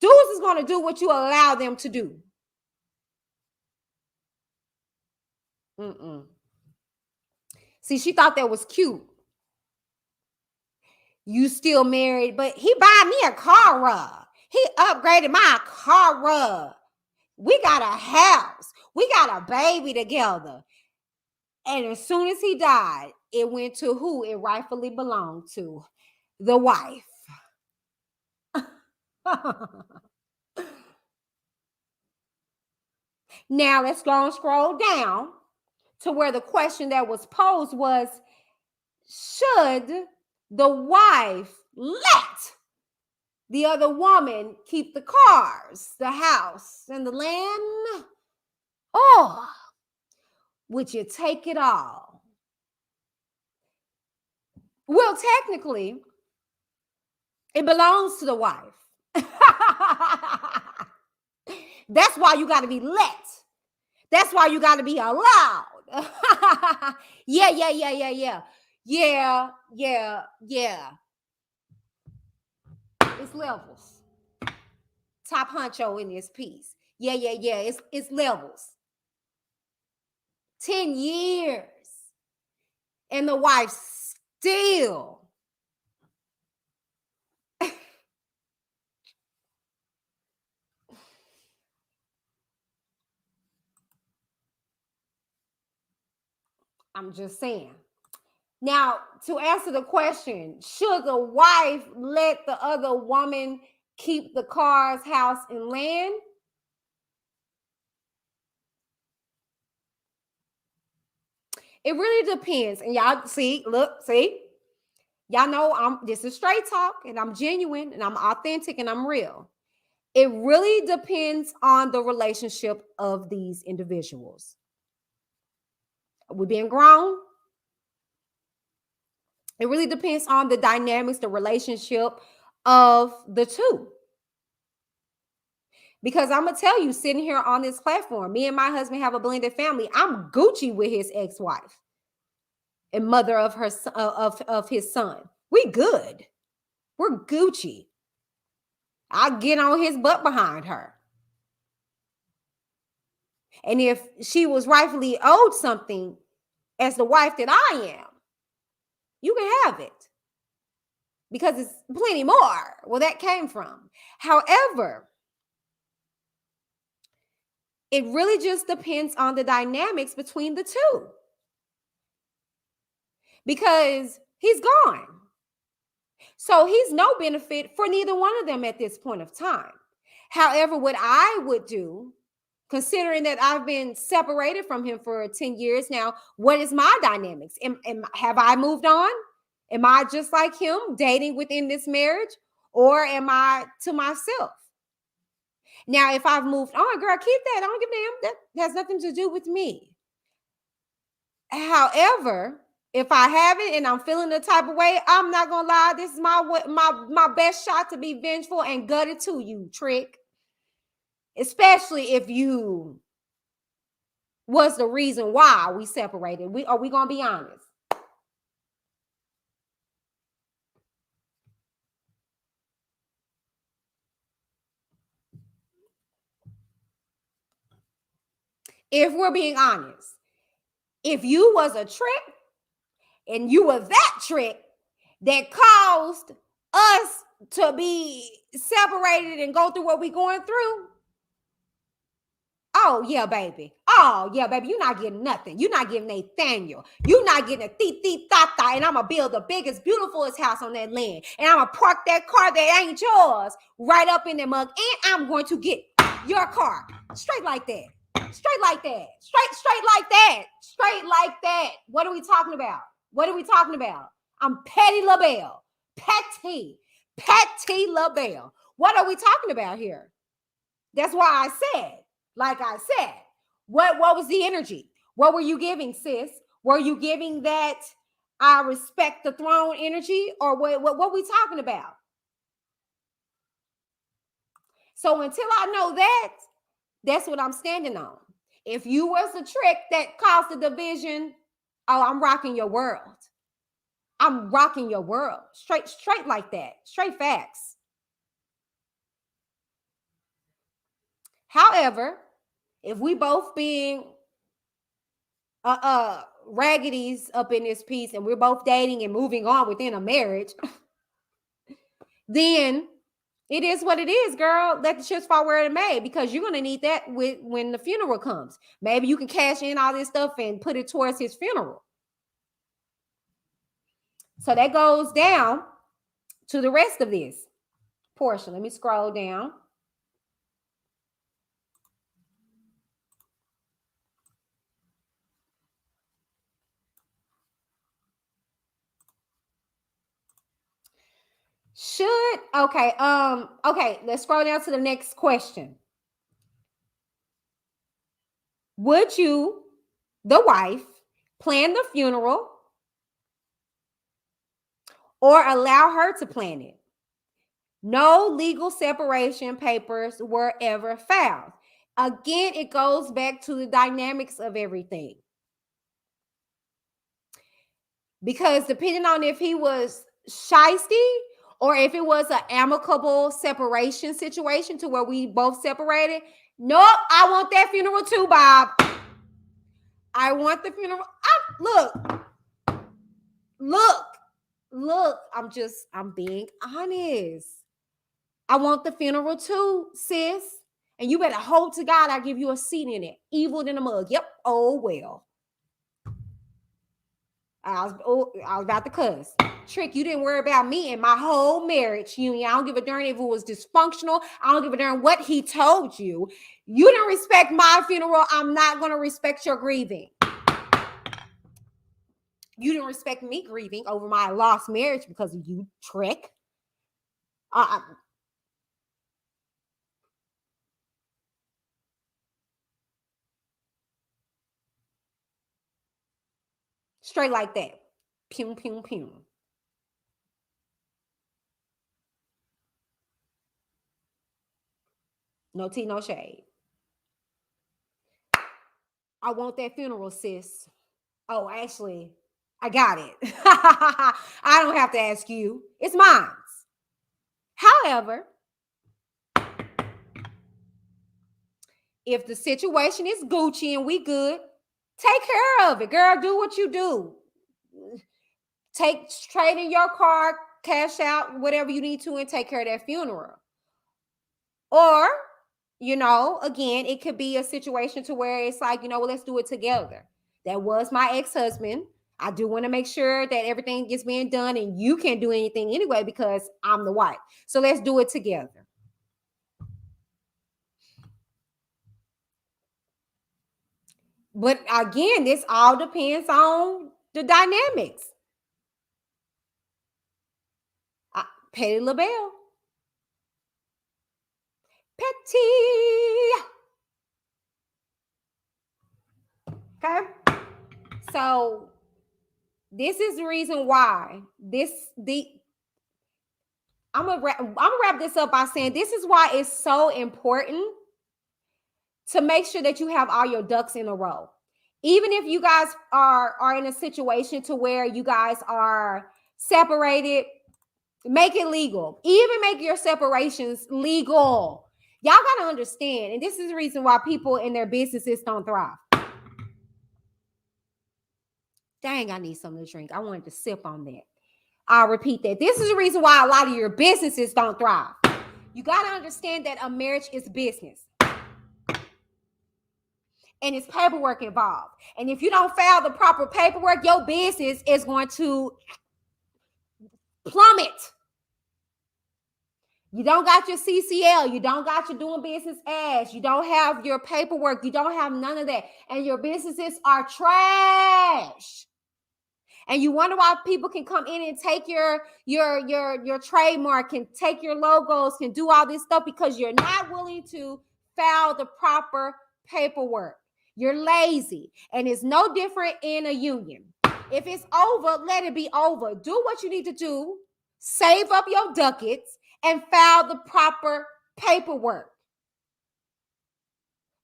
B: dudes is going to do what you allow them to do. See, she thought that was cute. You still married, but he bought me a car rug. He upgraded my car rug. We got a house. We got a baby together. And as soon as he died, it went to who it rightfully belonged to, the wife. Now let's go and scroll down to where the question that was posed was, should the wife let the other woman keep the cars, the house, and the land? Or would you take it all? Well, technically, it belongs to the wife. That's why you got to be let. That's why you got to be allowed. Yeah. It's levels. Top honcho in this piece. Yeah. It's levels. 10 years. And the wife still. I'm just saying. Now, to answer the question, should the wife let the other woman keep the cars, house, and land? It really depends. And y'all see. Y'all know this is straight talk, and I'm genuine, and I'm authentic, and I'm real. It really depends on the relationship of these individuals. We being grown. It really depends on the dynamics, the relationship of the two. Because I'm going to tell you, sitting here on this platform, me and my husband have a blended family. I'm Gucci with his ex-wife and mother of her of his son. We good. We're Gucci. I'll get on his butt behind her. And if she was rightfully owed something as the wife that I am, you can have it. Because it's plenty more where that came from. However, it really just depends on the dynamics between the two. Because he's gone. So he's no benefit for neither one of them at this point of time. However, what I would do, considering that I've been separated from him for 10 years now, what is my dynamics? Have I moved on? Am I just like him, dating within this marriage? Or am I to myself? Now, if I've moved on, girl, keep that. I don't give a damn. That has nothing to do with me. However, if I haven't and I'm feeling the type of way, I'm not gonna lie. This is my best shot to be vengeful and gutted to you, trick. Especially if you was the reason why we separated. Are we gonna be honest? If we're being honest, if you was a trick and you were that trick that caused us to be separated and go through what we're going through, Oh, yeah, baby. Oh, yeah, baby. You're not getting nothing. You're not getting Nathaniel. You're not getting a tata. And I'm going to build the biggest, beautifulest house on that land. And I'm going to park that car that ain't yours right up in that mug. And I'm going to get your car. Straight like that. Straight like that. Straight like that. Straight like that. What are we talking about? What are we talking about? I'm Patty LaBelle. Patty LaBelle. What are we talking about here? That's why I said, like I said, what was the energy? What were you giving, sis? Were you giving that I respect the throne energy, or what we talking about? So until I know that, that's what I'm standing on. If you was the trick that caused the division, oh, I'm rocking your world. I'm rocking your world. Straight like that. Straight facts. However, if we both being raggities up in this piece and we're both dating and moving on within a marriage, then it is what it is, girl. Let the chips fall where it may, because you're going to need that when the funeral comes. Maybe you can cash in all this stuff and put it towards his funeral. So that goes down to the rest of this portion. Let me scroll down. Okay, let's scroll down to the next question. Would you, the wife, plan the funeral or allow her to plan it? No legal separation papers were ever filed. Again, it goes back to the dynamics of everything. Because depending on if he was shiesty or if it was an amicable separation situation to where we both separated, nope, I want that funeral too, Bob. I want the funeral. Look, I'm being honest. I want the funeral too, sis. And you better hope to God I give you a seat in it. Evil in a mug. Yep. Oh, well. I was about to cuss. Trick, you didn't worry about me and my whole marriage union. I don't give a darn if it was dysfunctional. I don't give a darn what he told you. You didn't respect my funeral. I'm not going to respect your grieving. You didn't respect me grieving over my lost marriage because of you, Trick. Straight like that. Pew, pew, pew. No tea, no shade. I want that funeral, sis. Oh, actually, I got it. I don't have to ask you. It's mine. However, if the situation is Gucci and we good, take care of it, girl. Do what you do. Trade in your car, cash out whatever you need to, and take care of that funeral. Or, again, it could be a situation to where it's like, well, let's do it together. That was my ex-husband. I do want to make sure that everything gets being done, and you can't do anything anyway because I'm the wife. So let's do it together. But again, this all depends on the dynamics. Patty LaBelle. Petty. Okay. So this is the reason why I'm gonna wrap this up by saying this is why it's so important to make sure that you have all your ducks in a row. Even if you guys are in a situation to where you guys are separated, make it legal. Even make your separations legal. Y'all got to understand, and this is the reason why people in their businesses don't thrive. Dang, I need something to drink. I wanted to sip on that. I'll repeat that. This is the reason why a lot of your businesses don't thrive. You got to understand that a marriage is business. and it's paperwork involved. And if you don't file the proper paperwork, your business is going to plummet. You don't got your CCL. You don't got your doing business as. You don't have your paperwork. You don't have none of that. And your businesses are trash. And you wonder why people can come in and take your trademark, can take your logos, can do all this stuff because you're not willing to file the proper paperwork. You're lazy. And it's no different in a union. If it's over, let it be over. Do what you need to do. Save up your ducats and file the proper paperwork.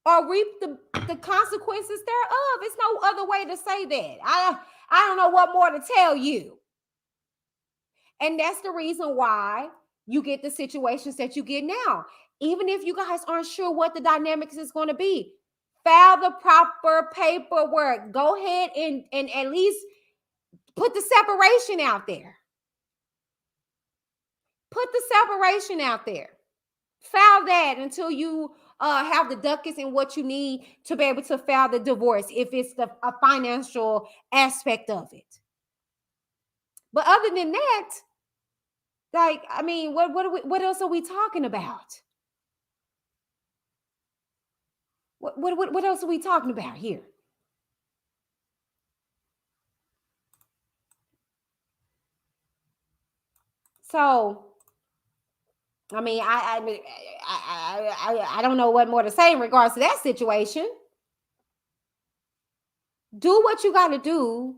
B: Or reap the consequences thereof. It's no other way to say that. I don't know what more to tell you. And that's the reason why you get the situations that you get now. Even if you guys aren't sure what the dynamics is going to be, file the proper paperwork. Go ahead and at least put the separation out there. Put the separation out there. File that until you have the ducats and what you need to be able to file the divorce if it's a financial aspect of it. But other than that, like, I mean, what else are we talking about? What else are we talking about here? So, I mean, I don't know what more to say in regards to that situation. Do what you got to do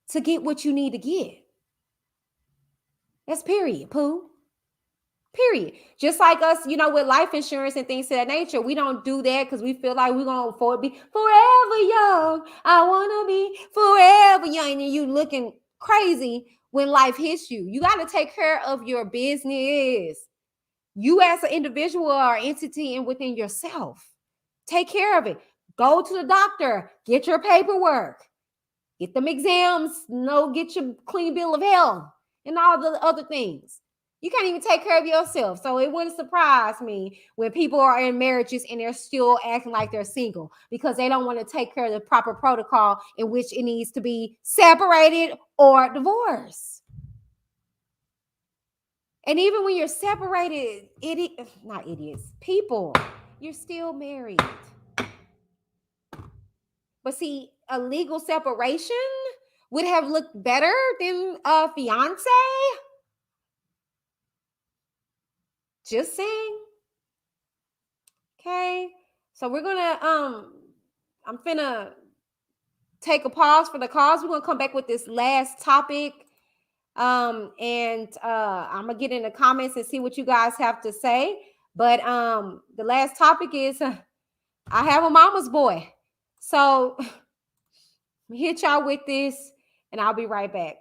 B: to get what you need to get. That's period, Pooh. Period. Just like us, you know, with life insurance and things of that nature, we don't do that because we feel like we're going to be forever young. I want to be forever young. And you looking crazy when life hits you. You got to take care of your business. You as an individual or entity and within yourself. Take care of it. Go to the doctor. Get your paperwork. Get them exams. Get your clean bill of health and all the other things. You can't even take care of yourself. So it wouldn't surprise me when people are in marriages and they're still acting like they're single because they don't want to take care of the proper protocol in which it needs to be separated or divorced. And even when you're separated, people, you're still married. But see, a legal separation would have looked better than a fiance. Just saying. Okay. So we're going to, I'm finna take a pause for the cause. We're going to come back with this last topic. I'm going to get in the comments and see what you guys have to say. But the last topic is I have a mama's boy. So hit y'all with this and I'll be right back.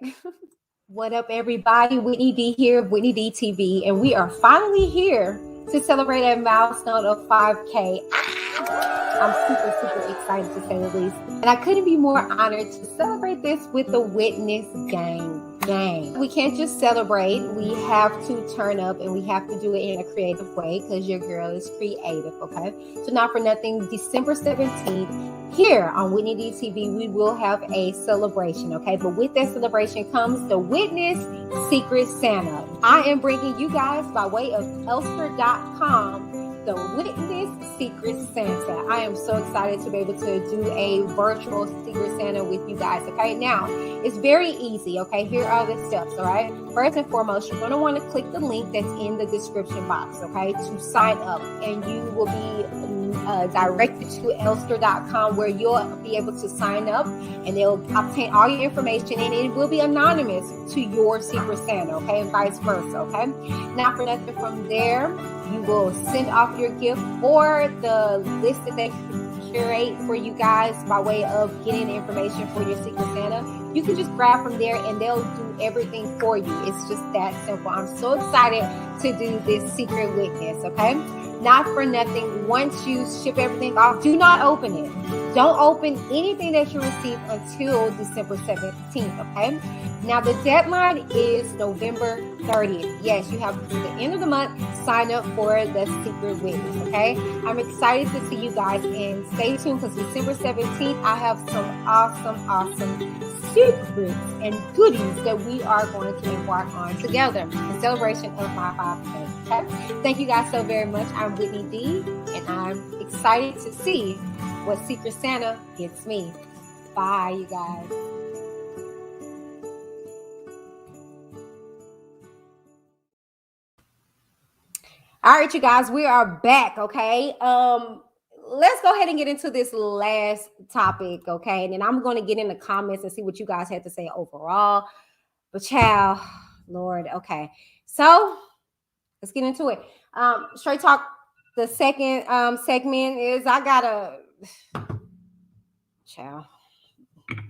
B: What up, everybody? Whitney D here of Whitney D TV, and we are finally here to celebrate a milestone of 5K. I'm super excited to say the least, and I couldn't be more honored to celebrate this with the Witness Gang. We can't just celebrate. We have to turn up, and we have to do it in a creative way because your girl is creative. Okay, so not for nothing, December 17th. Here on Whitney D TV, we will have a celebration, okay? But with that celebration comes the Witness Secret Santa. I am bringing you guys by way of Elster.com the Witness Secret Santa. I am so excited to be able to do a virtual Secret Santa with you guys, okay? Now, it's very easy, okay? Here are the steps, all right? First and foremost, you're going to want to click the link that's in the description box, okay, to sign up. And you will be directed to Elster.com where you'll be able to sign up and they'll obtain all your information and it will be anonymous to your Secret Santa, okay, and vice versa, okay? Not for nothing, from there, you will send off your gift or the list that they curate for you guys by way of getting the information for your Secret Santa. You can just grab from there and they'll do everything for you. It's just that simple. I'm so excited to do this secret witness, okay? Not for nothing, once you ship everything off, do not open it. Don't open anything that you receive until December 17th, okay? Now, the deadline is November 30th. Yes, you have to the end of the month, sign up for the secret witness, okay? I'm excited to see you guys, and stay tuned because December 17th, I have some awesome secrets and goodies that we are going to embark on together in celebration of my 5th birthday, okay? Thank you guys so very much. I'm Whitney D, and I'm excited to see what Secret Santa gets me. Bye, you guys. All right, you guys, we are back, okay? Let's go ahead and get into this last topic, okay? And then I'm going to get in the comments and see what you guys had to say overall. But child, Lord, okay. So let's get into it. Straight talk. The second segment is I gotta child,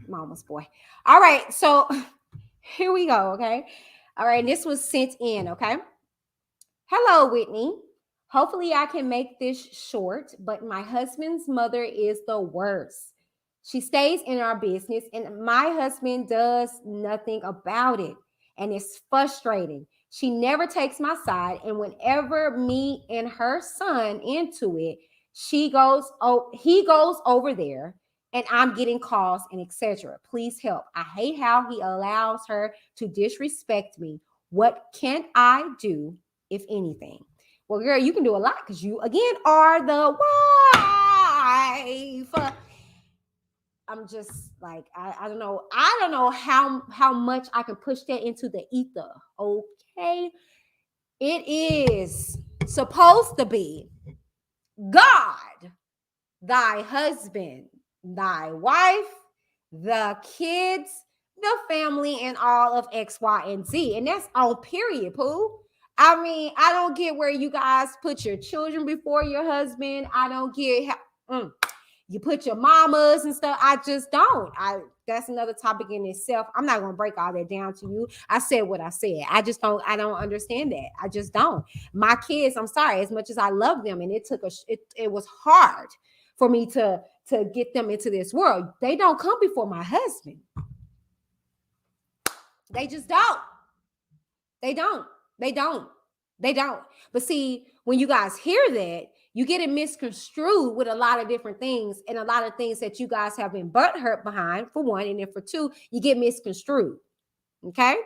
B: mama's boy. All right, so here we go, okay? All right, this was sent in, okay? Hello, Whitney. Hopefully I can make this short, but my husband's mother is the worst. She stays in our business and my husband does nothing about it. And it's frustrating. She never takes my side. And whenever me and her son into it, he goes over there and I'm getting calls and etc. Please help. I hate how he allows her to disrespect me. What can I do, if anything? Well, girl, you can do a lot because you, again, are the wife. I'm just like, I don't know. I don't know how much I can push that into the ether. Okay. It is supposed to be God, thy husband, thy wife, the kids, the family, and all of X, Y, and Z. And that's on period, poo. I mean, I don't get where you guys put your children before your husband. I don't get how you put your mamas and stuff. I just don't. That's another topic in itself. I'm not going to break all that down to you. I said what I said. I don't understand that. I just don't. My kids, I'm sorry, as much as I love them, and it was hard for me to get them into this world. They don't come before my husband. They just don't. They don't. But see, when you guys hear that, you get it misconstrued with a lot of different things, and a lot of things that you guys have been butthurt behind, for one, and then for two, you get misconstrued. Okay?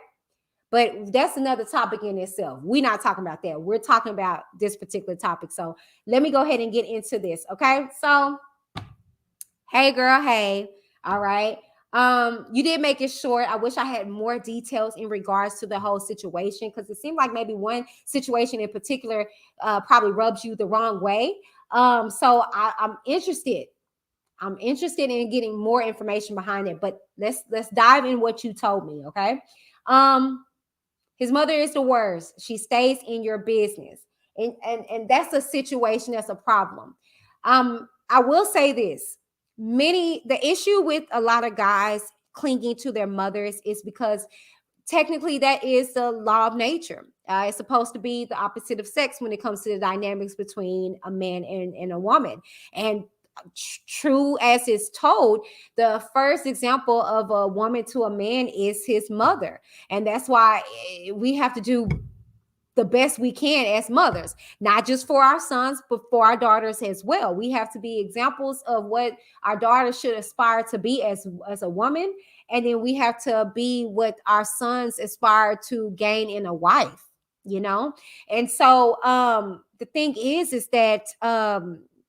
B: But that's another topic in itself. We're not talking about that. We're talking about this particular topic. So let me go ahead and get into this. Okay? So, hey girl, hey. All right. You did make it short. I wish I had more details in regards to the whole situation, because it seemed like maybe one situation in particular probably rubs you the wrong way. So I'm interested. I'm interested in getting more information behind it. But let's dive in what you told me, okay? His mother is the worst. She stays in your business, and that's a situation. That's a problem. I will say this. The issue with a lot of guys clinging to their mothers is because technically that is the law of nature. It's supposed to be the opposite of sex when it comes to the dynamics between a man and a woman. And true as it's told, the first example of a woman to a man is his mother. And that's why we have to do the best we can as mothers, not just for our sons, but for our daughters as well. We have to be examples of what our daughters should aspire to be as a woman. And then we have to be what our sons aspire to gain in a wife, you know? And so the thing is that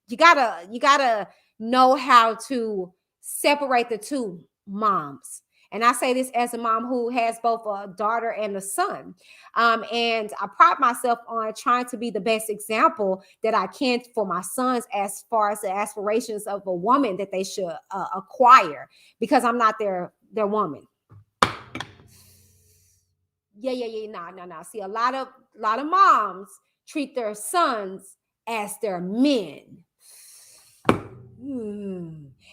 B: you gotta know how to separate the two, moms. And I say this as a mom who has both a daughter and a son. And I pride myself on trying to be the best example that I can for my sons as far as the aspirations of a woman that they should acquire, because I'm not their woman. Yeah. No. See, a lot of moms treat their sons as their men.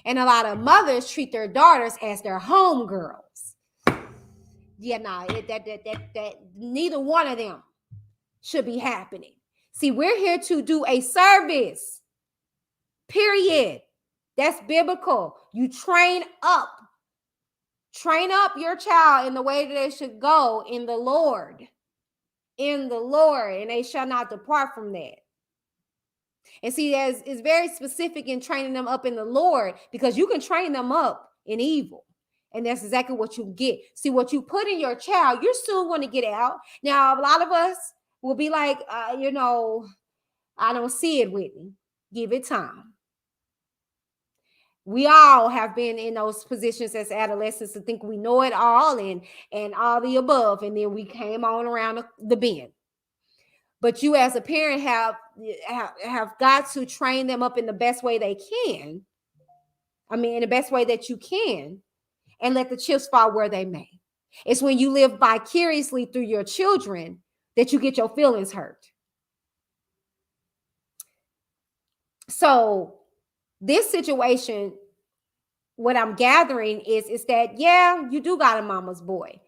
B: And a lot of mothers treat their daughters as their homegirls. Yeah, that neither one of them should be happening. See, we're here to do a service. Period. That's biblical. You train up your child in the way that they should go in the Lord, and they shall not depart from that. And see, it's very specific in training them up in the Lord, because you can train them up in evil. And that's exactly what you get. See, what you put in your child, you're soon going to get out. Now, a lot of us will be like, I don't see it, Whitney. Give it time. We all have been in those positions as adolescents to think we know it all and all the above. And then we came on around the bend. But you as a parent have got to train them up in the best way they can. I mean, in the best way that you can, and let the chips fall where they may. It's when you live vicariously through your children that you get your feelings hurt. So this situation, what I'm gathering is that, yeah, you do got a mama's boy,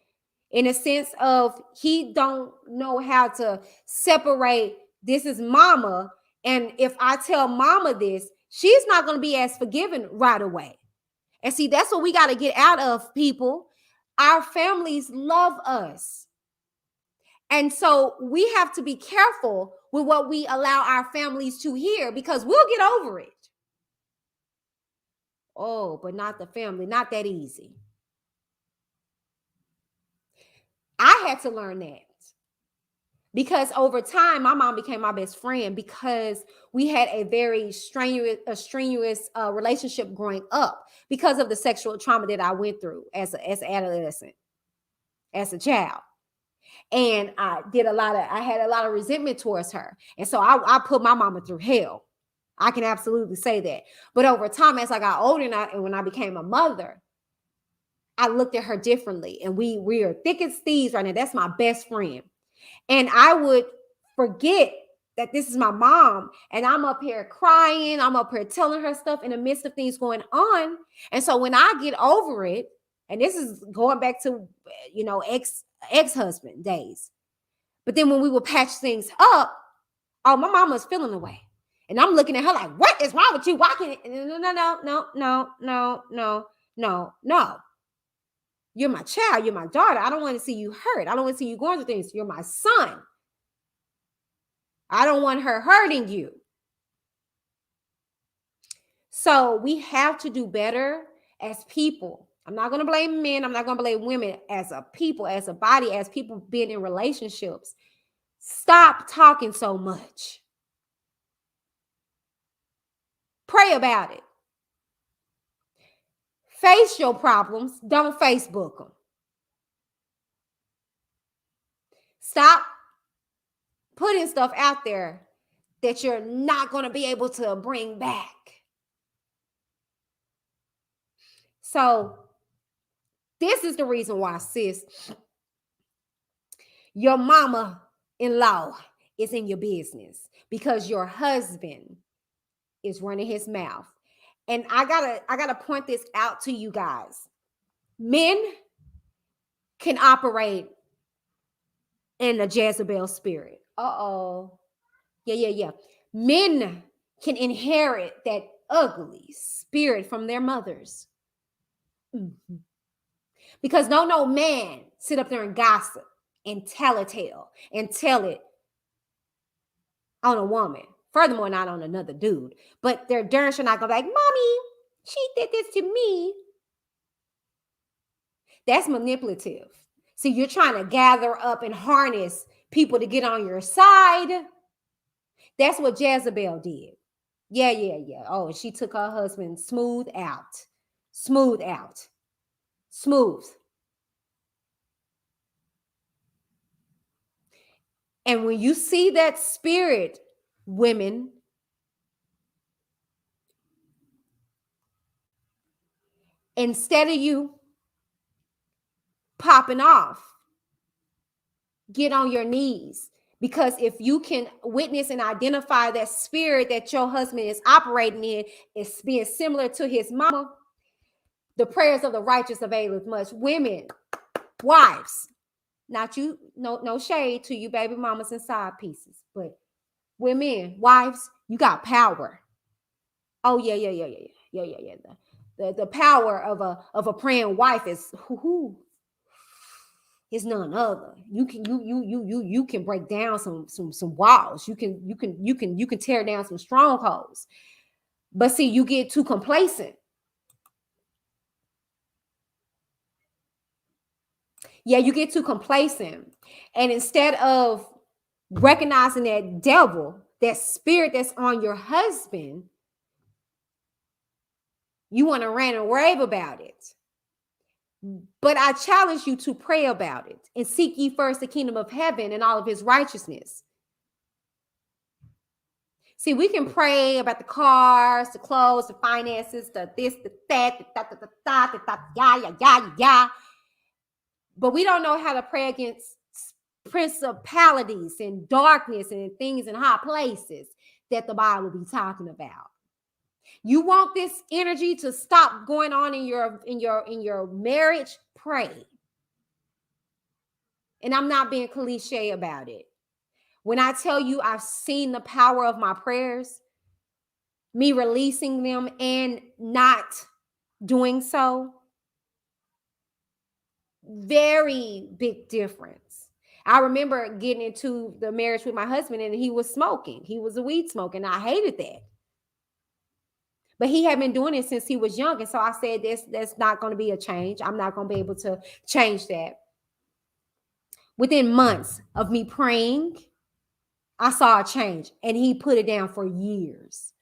B: in a sense of he don't know how to separate, this is mama, and if I tell mama this, she's not going to be as forgiving right away. And see, that's what we got to get out of, people. Our families love us. And so we have to be careful with what we allow our families to hear, because we'll get over it. Oh, but not the family, not that easy. I had to learn that, because over time, my mom became my best friend, because we had a very strenuous relationship growing up because of the sexual trauma that I went through as an adolescent, as a child. And I had a lot of resentment towards her. And so I put my mama through hell. I can absolutely say that. But over time, as I got older and when I became a mother, I looked at her differently. And we are thick as thieves right now. That's my best friend. And I would forget that this is my mom. And I'm up here crying. I'm up here telling her stuff in the midst of things going on. And so when I get over it, and this is going back to, ex-husband days. But then when we would patch things up, oh, my mama's feeling away. And I'm looking at her like, what is wrong with you? Why can't no. You're my child. You're my daughter. I don't want to see you hurt. I don't want to see you going through things. You're my son. I don't want her hurting you. So we have to do better as people. I'm not going to blame men. I'm not going to blame women. As a people, as a body, as people being in relationships, stop talking so much. Pray about it. Face your problems. Don't Facebook them. Stop putting stuff out there that you're not going to be able to bring back. So this is the reason why, sis, your mama-in-law is in your business, because your husband is running his mouth. And I gotta point this out to you guys. Men can operate in a Jezebel spirit. Yeah. Men can inherit that ugly spirit from their mothers. Mm-hmm. Because no man sit up there and gossip and tell it on a woman. Furthermore, not on another dude. But they're darn sure not going to be like, mommy, she did this to me. That's manipulative. See, you're trying to gather up and harness people to get on your side. That's what Jezebel did. Yeah. Oh, she took her husband smooth out. And when you see that spirit, women, instead of you popping off, get on your knees. Because if you can witness and identify that spirit that your husband is operating in, is being similar to his mama, the prayers of the righteous availeth much. Women, wives, not you, no shade to you baby mamas and side pieces, but women, wives, you got power. Oh, yeah. Yeah. The power of a praying wife is is none other. You can break down some walls. You can tear down some strongholds. But see, you get too complacent. Yeah, you get too complacent. And instead of recognizing that devil, that spirit that's on your husband, you want to rant and rave about it. But I challenge you to pray about it and seek ye first the kingdom of heaven and all of his righteousness. See, we can pray about the cars, the clothes, the finances, the this, the that, yeah. But we don't know how to pray against principalities and darkness and things in high places that the Bible will be talking about. You want this energy to stop going on in your marriage? Pray. And I'm not being cliche about it. When I tell you I've seen the power of my prayers, me releasing them and not doing so, very big difference. I remember getting into the marriage with my husband and he was smoking. He was a weed smoker and I hated that. But he had been doing it since he was young. And so I said, that's not going to be a change. I'm not going to be able to change that. Within months of me praying, I saw a change and he put it down for years.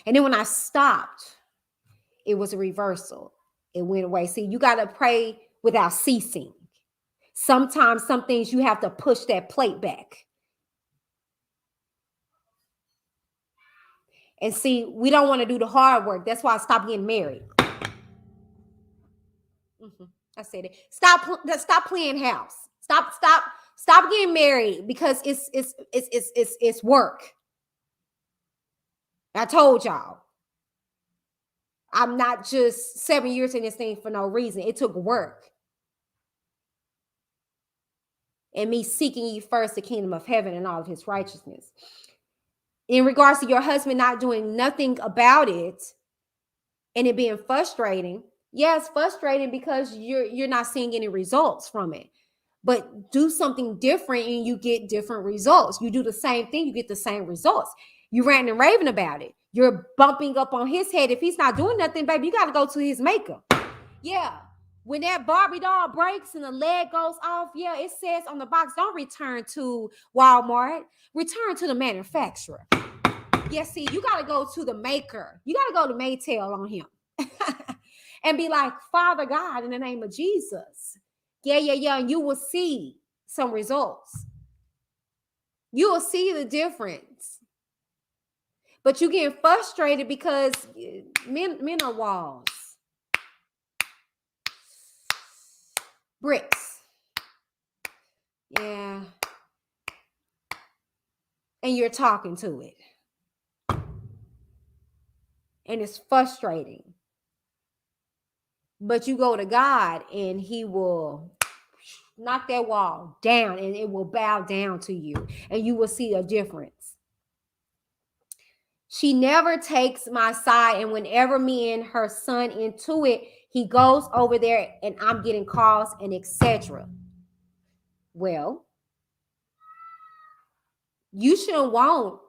B: And then when I stopped, it was a reversal. It went away. See, you got to pray without ceasing. Sometimes some things you have to push that plate back. And see, we don't want to do the hard work. That's why I stopped getting married. I said it. Stop playing house. Stop getting married because it's work. I told y'all. I'm not just 7 years in this thing for no reason. It took work. And me seeking ye first the kingdom of heaven and all of his righteousness. In regards to your husband not doing nothing about it and it being frustrating, yeah, it's frustrating because you're not seeing any results from it. But do something different and you get different results. You do the same thing, you get the same results. You ranting and raving about it. You're bumping up on his head. If he's not doing nothing, baby, you got to go to his maker. Yeah. When that Barbie doll breaks and the leg goes off, yeah, it says on the box, don't return to Walmart. Return to the manufacturer. Yeah, see, you got to go to the maker. You got to go to Maytel on him. And be like, Father God, in the name of Jesus. Yeah. And you will see some results. You will see the difference. But you get frustrated because men are walls. Bricks. Yeah. And you're talking to it. And it's frustrating. But you go to God and he will knock that wall down and it will bow down to you. And you will see a difference. She never takes my side. And whenever me and her son into it, he goes over there and I'm getting calls and etc. Well, you shouldn't want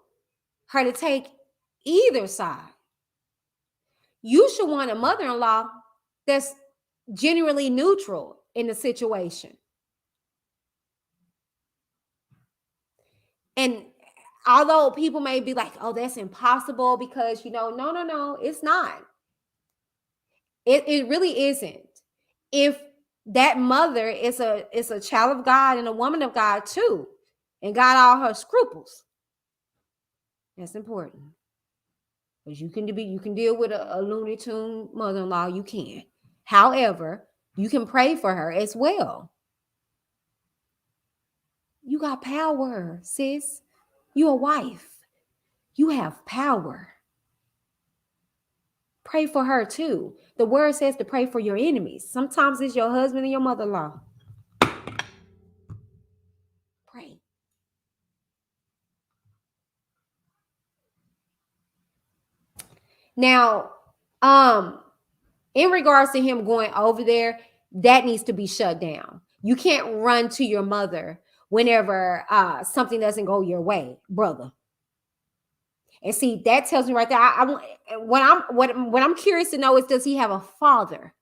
B: her to take either side. You should want a mother-in-law that's genuinely neutral in the situation. And although people may be like, oh, that's impossible because, no, it's not. It really isn't. If that mother is a child of God and a woman of God too, and got all her scruples, that's important. Because you can deal with a Looney Tune mother-in-law, you can. However, you can pray for her as well. You got power, sis. You're a wife. You have power. Pray for her too. The word says to pray for your enemies. Sometimes it's your husband and your mother-in-law. Pray. Now, in regards to him going over there, that needs to be shut down. You can't run to your mother whenever something doesn't go your way, brother. And see, that tells me right there. What I'm curious to know is, does he have a father?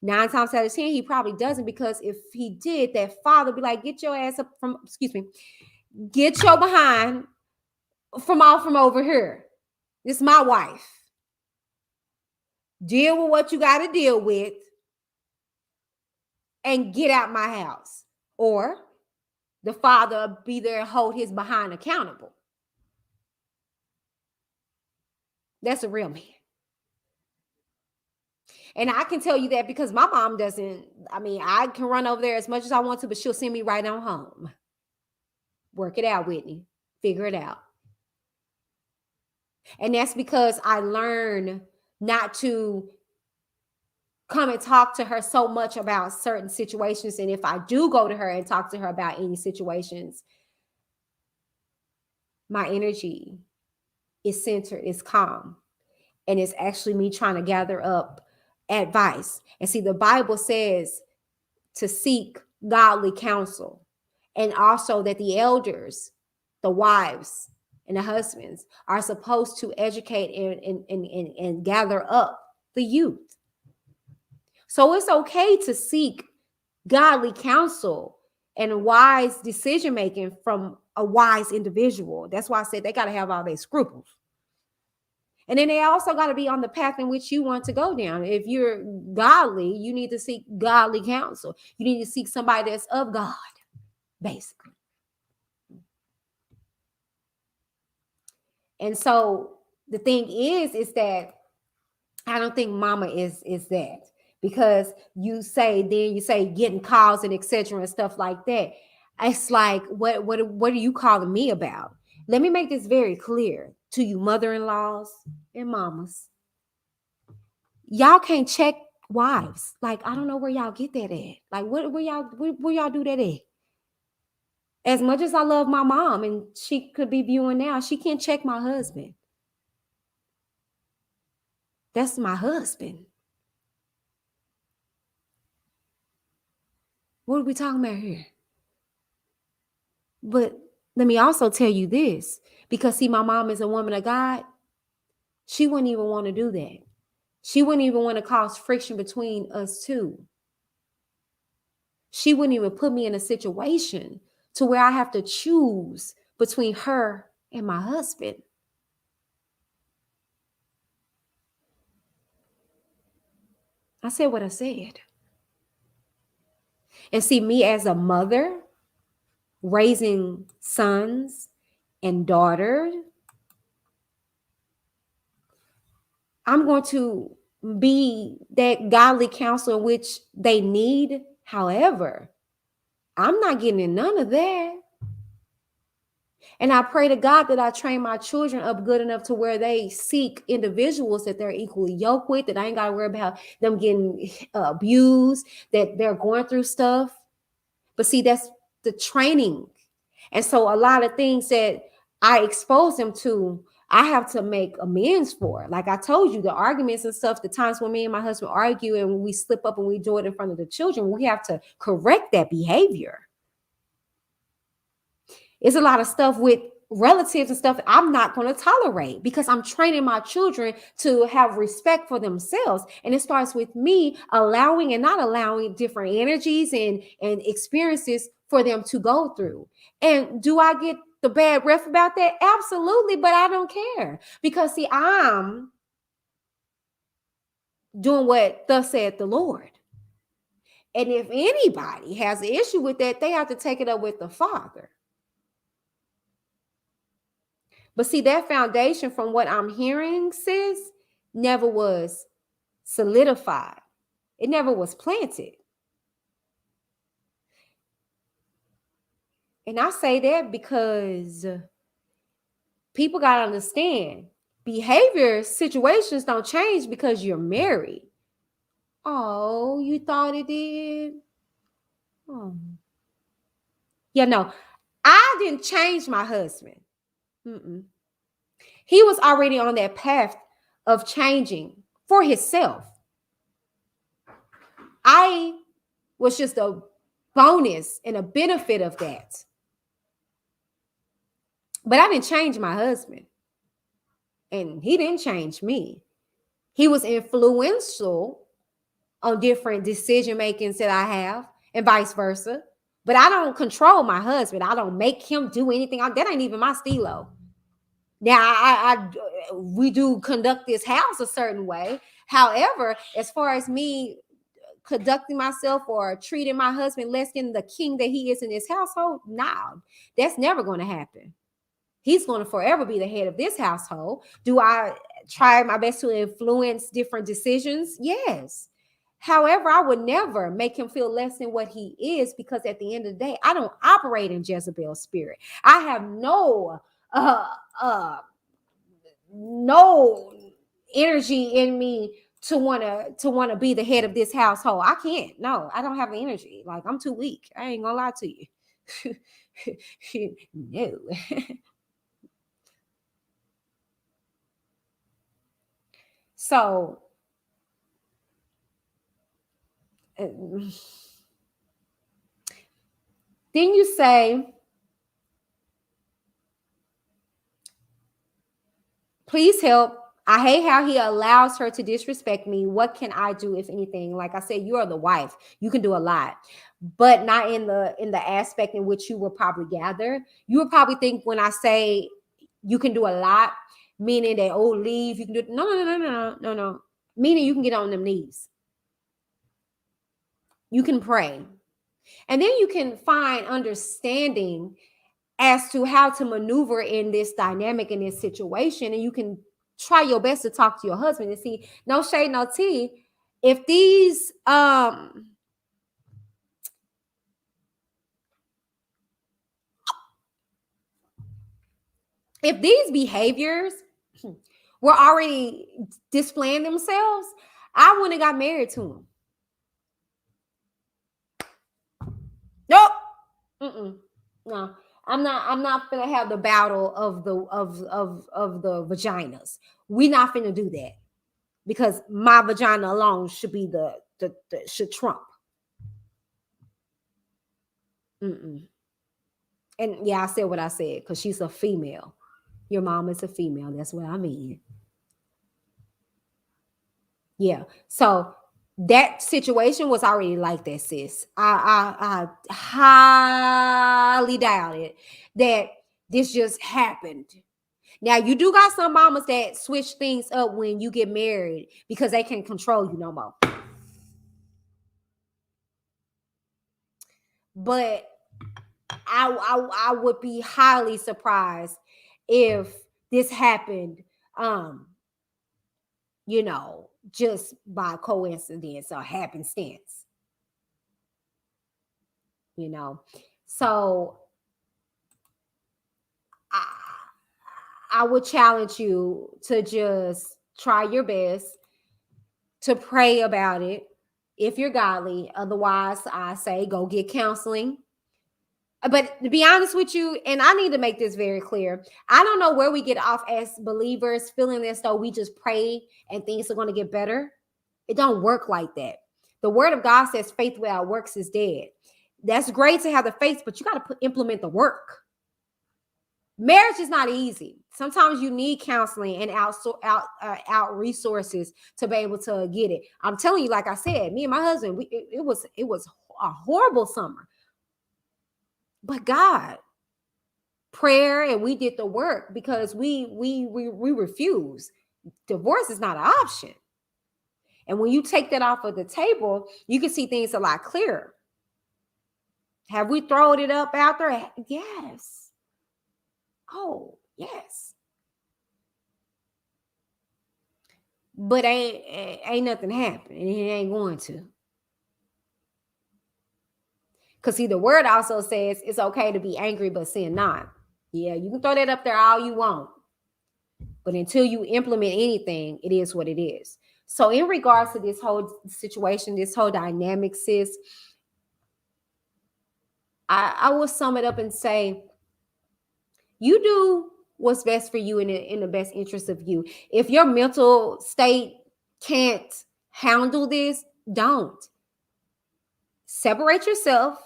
B: 9 times out of 10, he probably doesn't, because if he did, that father be like, get your ass up from, get your behind from over here. This is my wife. Deal with what you got to deal with and get out my house. Or the father be there and hold his behind accountable. That's a real man. And I can tell you that because my mom doesn't. I mean, I can run over there as much as I want to, but she'll send me right on home. Work it out, Whitney. Figure it out. And that's because I learned not to come and talk to her so much about certain situations. And if I do go to her and talk to her about any situations, my energy is centered, is calm. And it's actually me trying to gather up advice. And see, the Bible says to seek godly counsel, and also that the elders, the wives and the husbands, are supposed to educate and gather up the youth. So it's okay to seek godly counsel and wise decision making from a wise individual. That's why I said they got to have all their scruples. And then they also got to be on the path in which you want to go down. If you're godly, you need to seek godly counsel. You need to seek somebody that's of God, basically. And so the thing is that I don't think mama is that, because you say getting calls and etc. and stuff like that. It's like, what are you calling me about? Let me make this very clear to you mother-in-laws and mamas. Y'all can't check wives. Like, I don't know where y'all get that at. Like, where y'all do that at? As much as I love my mom, and she could be viewing now, she can't check my husband. That's my husband. What are we talking about here? But let me also tell you this, because see, my mom is a woman of God. She wouldn't even want to do that. She wouldn't even want to cause friction between us two. She wouldn't even put me in a situation to where I have to choose between her and my husband. I said what I said. And see, me as a mother, raising sons and daughters, I'm going to be that godly counsel in which they need. However, I'm not getting in none of that. And I pray to God that I train my children up good enough to where they seek individuals that they're equally yoked with, that I ain't got to worry about them getting abused, that they're going through stuff. But see, that's the training. And so a lot of things that I expose them to, I have to make amends for. Like I told you, the arguments and stuff, the times when me and my husband argue and when we slip up and we do it in front of the children, we have to correct that behavior. It's a lot of stuff with relatives and stuff I'm not going to tolerate, because I'm training my children to have respect for themselves. And it starts with me allowing and not allowing different energies and experiences for them to go through. And do I get the bad rep about that? Absolutely. But I don't care, because see, I'm doing what thus said the Lord. And if anybody has an issue with that, they have to take it up with the Father. But see, that foundation, from what I'm hearing, sis, never was solidified. It never was planted. And I say that because people got to understand, behavior situations don't change because you're married. Oh, you thought it did? Oh. Yeah, no, I didn't change my husband. He was already on that path of changing for himself. I was just a bonus and a benefit of that. But I didn't change my husband, and he didn't change me. He was influential on different decision makings that I have, and vice versa. But I don't control my husband. I don't make him do anything. That ain't even my stilo. Now, we do conduct this house a certain way. However, as far as me conducting myself or treating my husband less than the king that he is in this household, no, that's never going to happen. He's going to forever be the head of this household. Do I try my best to influence different decisions? Yes. However, I would never make him feel less than what he is, because at the end of the day, I don't operate in Jezebel's spirit. I have no energy in me to want to be the head of this household. I can't. No, I don't have the energy. Like, I'm too weak. I ain't gonna lie to you. No. So then you say, please help. I hate how he allows her to disrespect me. What can I do, if anything? Like I said, you are the wife. You can do a lot, but not in the aspect in which you will probably gather. You will probably think when I say you can do a lot, meaning that, oh, leave, you can do no. Meaning you can get on them knees. You can pray. And then you can find understanding as to how to maneuver in this dynamic, in this situation. And you can try your best to talk to your husband and see, no shade, no tea. If these behaviors were already displaying themselves, I wouldn't have got married to him. Nope. No, I'm not gonna have the battle of the vaginas. We're not gonna do that, because my vagina alone should be the should trump. And yeah, I said what I said, because she's a female. Your mom is a female. That's what I mean. Yeah. So that situation was already like that, sis. I highly doubt it that this just happened. Now, you do got some mamas that switch things up when you get married because they can control you no more. But I would be highly surprised if this happened, just by coincidence or happenstance. So I would challenge you to just try your best to pray about it if you're godly. Otherwise, I say go get counseling. But to be honest with you, and I need to make this very clear, I don't know where we get off as believers feeling as though we just pray and things are going to get better. It don't work like that. The word of God says faith without works is dead. That's great to have the faith, but you got to implement the work. Marriage is not easy. Sometimes you need counseling and out resources to be able to get it. I'm telling you, like I said, me and my husband, it was a horrible summer. But God, prayer, and we did the work, because we refuse. Divorce is not an option. And when you take that off of the table, you can see things a lot clearer. Have we thrown it up out there? Yes. Oh, yes. But ain't nothing happening. It ain't going to. Because see, the word also says it's okay to be angry, but sin not. Yeah, you can throw that up there all you want. But until you implement anything, it is what it is. So in regards to this whole situation, this whole dynamic, sis, I will sum it up and say, you do what's best for you and in the best interest of you. If your mental state can't handle this, don't. Separate yourself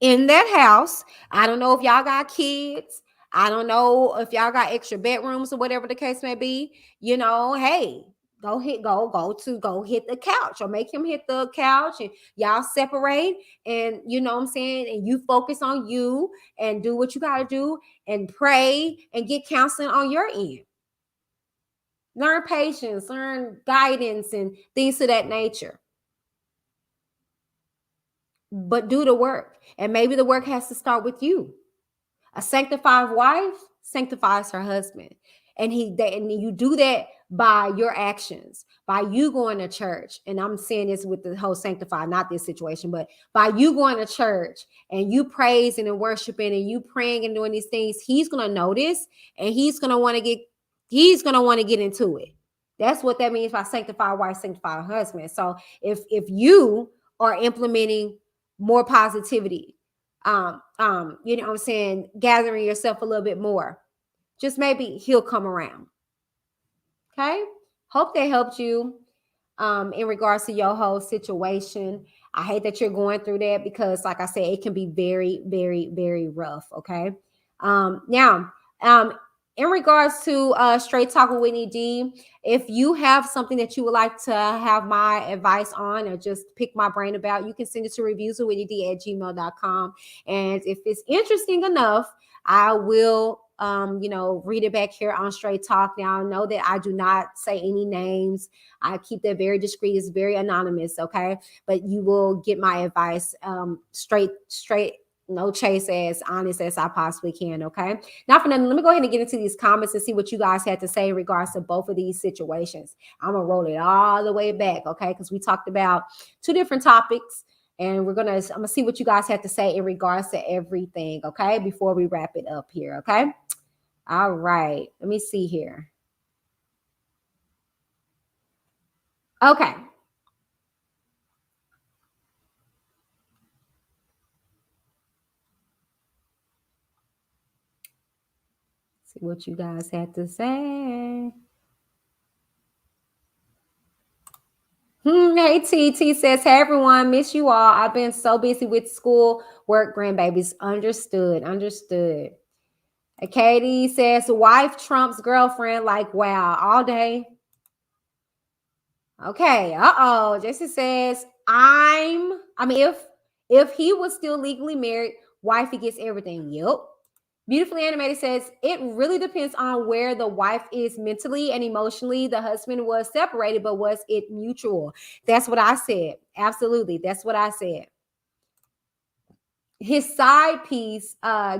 B: in that house. I don't know if y'all got kids. I don't know if y'all got extra bedrooms or whatever the case may be. Hey, go hit the couch or make him hit the couch and y'all separate, and you know what I'm saying, and you focus on you and do what you got to do and pray and get counseling on your end. Learn patience, learn guidance and things of that nature. But do the work. And maybe the work has to start with you. A sanctified wife sanctifies her husband. And you do that by your actions, by you going to church. And I'm saying this with the whole sanctified, not this situation, but by you going to church and you praising and worshiping and you praying and doing these things, he's going to notice and he's going to want to get into it. That's what that means by sanctified wife, sanctified husband. So if you are implementing more positivity, you know what I'm saying, gathering yourself a little bit more, just maybe he'll come around. Okay. Hope that helped you in regards to your whole situation. I hate that you're going through that because, like I said, it can be very, very, very rough. Okay. Now, in regards to Straight Talk with Whitney D, if you have something that you would like to have my advice on or just pick my brain about, you can send it to reviewswithwhitneyD@gmail.com. And if it's interesting enough, I will read it back here on Straight Talk. Now, know that I do not say any names. I keep that very discreet. It's very anonymous, okay? But you will get my advice straight, no chase, as honest as I possibly can, okay? Now, for nothing, let me go ahead and get into these comments and see what you guys had to say in regards to both of these situations. I'm going to roll it all the way back, okay? Because we talked about two different topics. And I'm going to see what you guys have to say in regards to everything, okay? Before we wrap it up here, okay? All right. Let me see here. Okay. See what you guys had to say. Hey, TT says, hey, everyone, miss you all. I've been so busy with school, work, grandbabies. Understood. Katie says, wife trumps girlfriend, like, wow, all day. Okay. Jesse says, if he was still legally married, wifey gets everything. Yep. Beautifully Animated says, it really depends on where the wife is mentally and emotionally. The husband was separated, but was it mutual? That's what I said. Absolutely. That's what I said. His side piece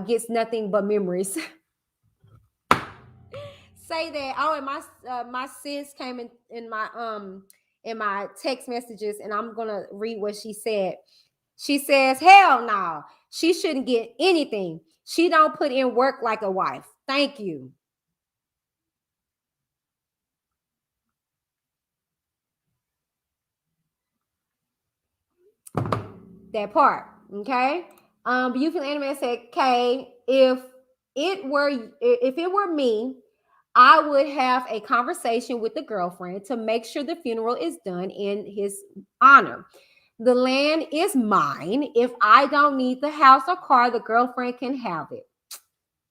B: gets nothing but memories. Say that. Oh, and my sis came in my text messages, and I'm gonna read what she said. She says, hell no, she shouldn't get anything. She don't put in work like a wife. Thank you. That part. Okay. Beautiful Anime said, Kay, if it were me, I would have a conversation with the girlfriend to make sure the funeral is done in his honor. The land is mine. If I don't need the house or car, the girlfriend can have it.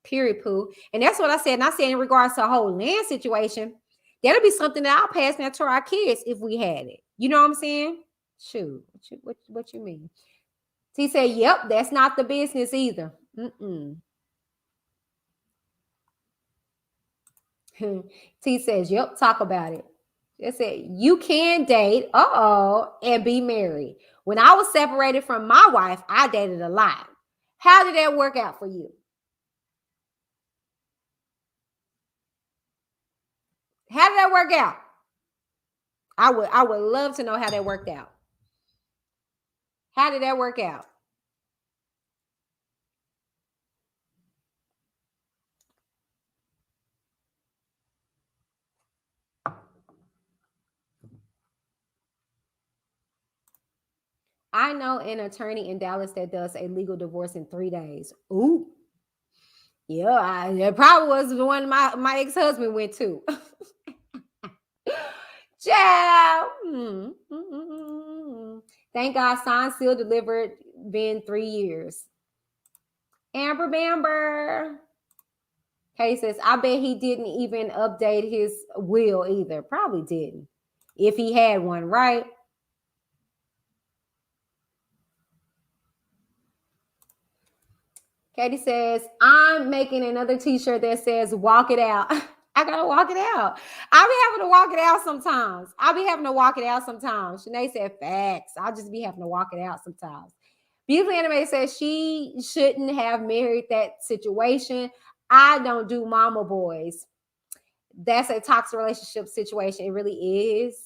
B: Period, poo. And that's what I said. And I said in regards to a whole land situation, that'll be something that I'll pass down to our kids if we had it. You know what I'm saying? Shoot. What you mean? He said, yep, that's not the business either. T says, yep, talk about it. They said, you can date, and be married. When I was separated from my wife, I dated a lot. How did that work out for you? How did that work out? I would love to know how that worked out. How did that work out? I know an attorney in Dallas that does a legal divorce in 3 days. Ooh. Yeah, it probably was the one my ex-husband went to. Ciao. Thank God, signed, sealed, delivered. Been 3 years. Amber Bamber. Kay says, I bet he didn't even update his will either. Probably didn't. If he had one, right? Katie says, I'm making another t-shirt that says, walk it out. I got to walk it out. I'll be having to walk it out sometimes. Shanae said, facts. I'll just be having to walk it out sometimes. Beautiful Anime says she shouldn't have married that situation. I don't do mama boys. That's a toxic relationship situation. It really is.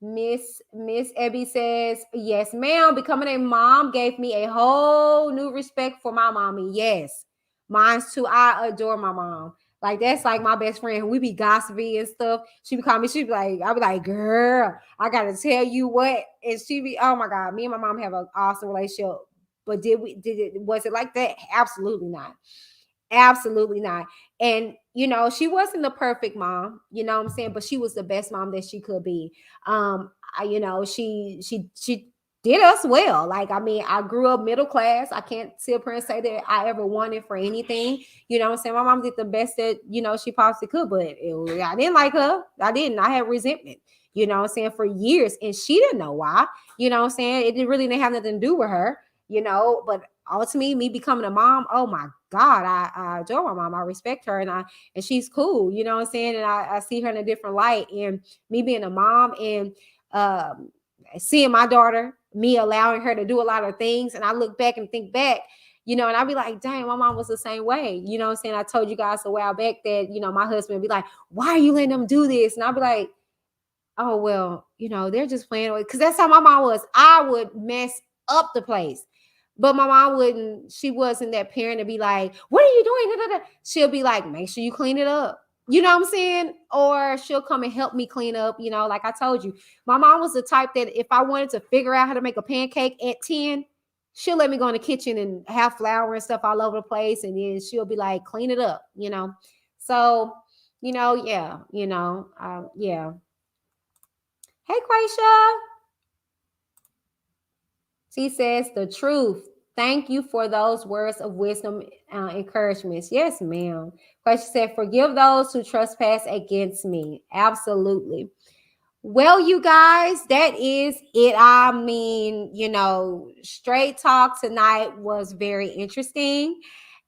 B: Miss Ebby says, yes, ma'am. Becoming a mom gave me a whole new respect for my mommy. Yes, mine's too. I adore my mom. Like, that's like my best friend. We be gossipy and stuff. She be calling me. She be like, I'll be like, girl, I gotta tell you what. And she be, oh my God, me and my mom have an awesome relationship. But was it like that? Absolutely not. Absolutely not. And she wasn't the perfect mom, you know what I'm saying, but she was the best mom that she could be. She did us well. Like, I mean, I grew up middle class. I can't sit up here and say that I ever wanted for anything. You know what I'm saying? My mom did the best that she possibly could, but I didn't like her. I had resentment, you know what I'm saying, for years, and she didn't know why. You know what I'm saying? It didn't have nothing to do with her, but ultimately, me becoming a mom, oh my God, I adore my mom. I respect her, and she's cool, you know what I'm saying? And I see her in a different light. And me being a mom and seeing my daughter, me allowing her to do a lot of things, and I look back and think back, and I'll be like, dang, my mom was the same way. You know what I'm saying? I told you guys a while back that, my husband would be like, why are you letting them do this? And I'll be like, oh, well, they're just playing away. Because that's how my mom was. I would mess up the place. But my mom wouldn't. She wasn't that parent to be like, what are you doing? Da, da, da. She'll be like, make sure you clean it up. You know what I'm saying? Or she'll come and help me clean up. Like I told you, my mom was the type that if I wanted to figure out how to make a pancake at 10, she'll let me go in the kitchen and have flour and stuff all over the place. And then she'll be like, clean it up, So, yeah, yeah. Hey, Quaisha. She says the truth. Thank you for those words of wisdom, encouragements. Yes, ma'am. Quaisha said, forgive those who trespass against me. Absolutely. Well, you guys, that is it. I mean, straight talk tonight was very interesting.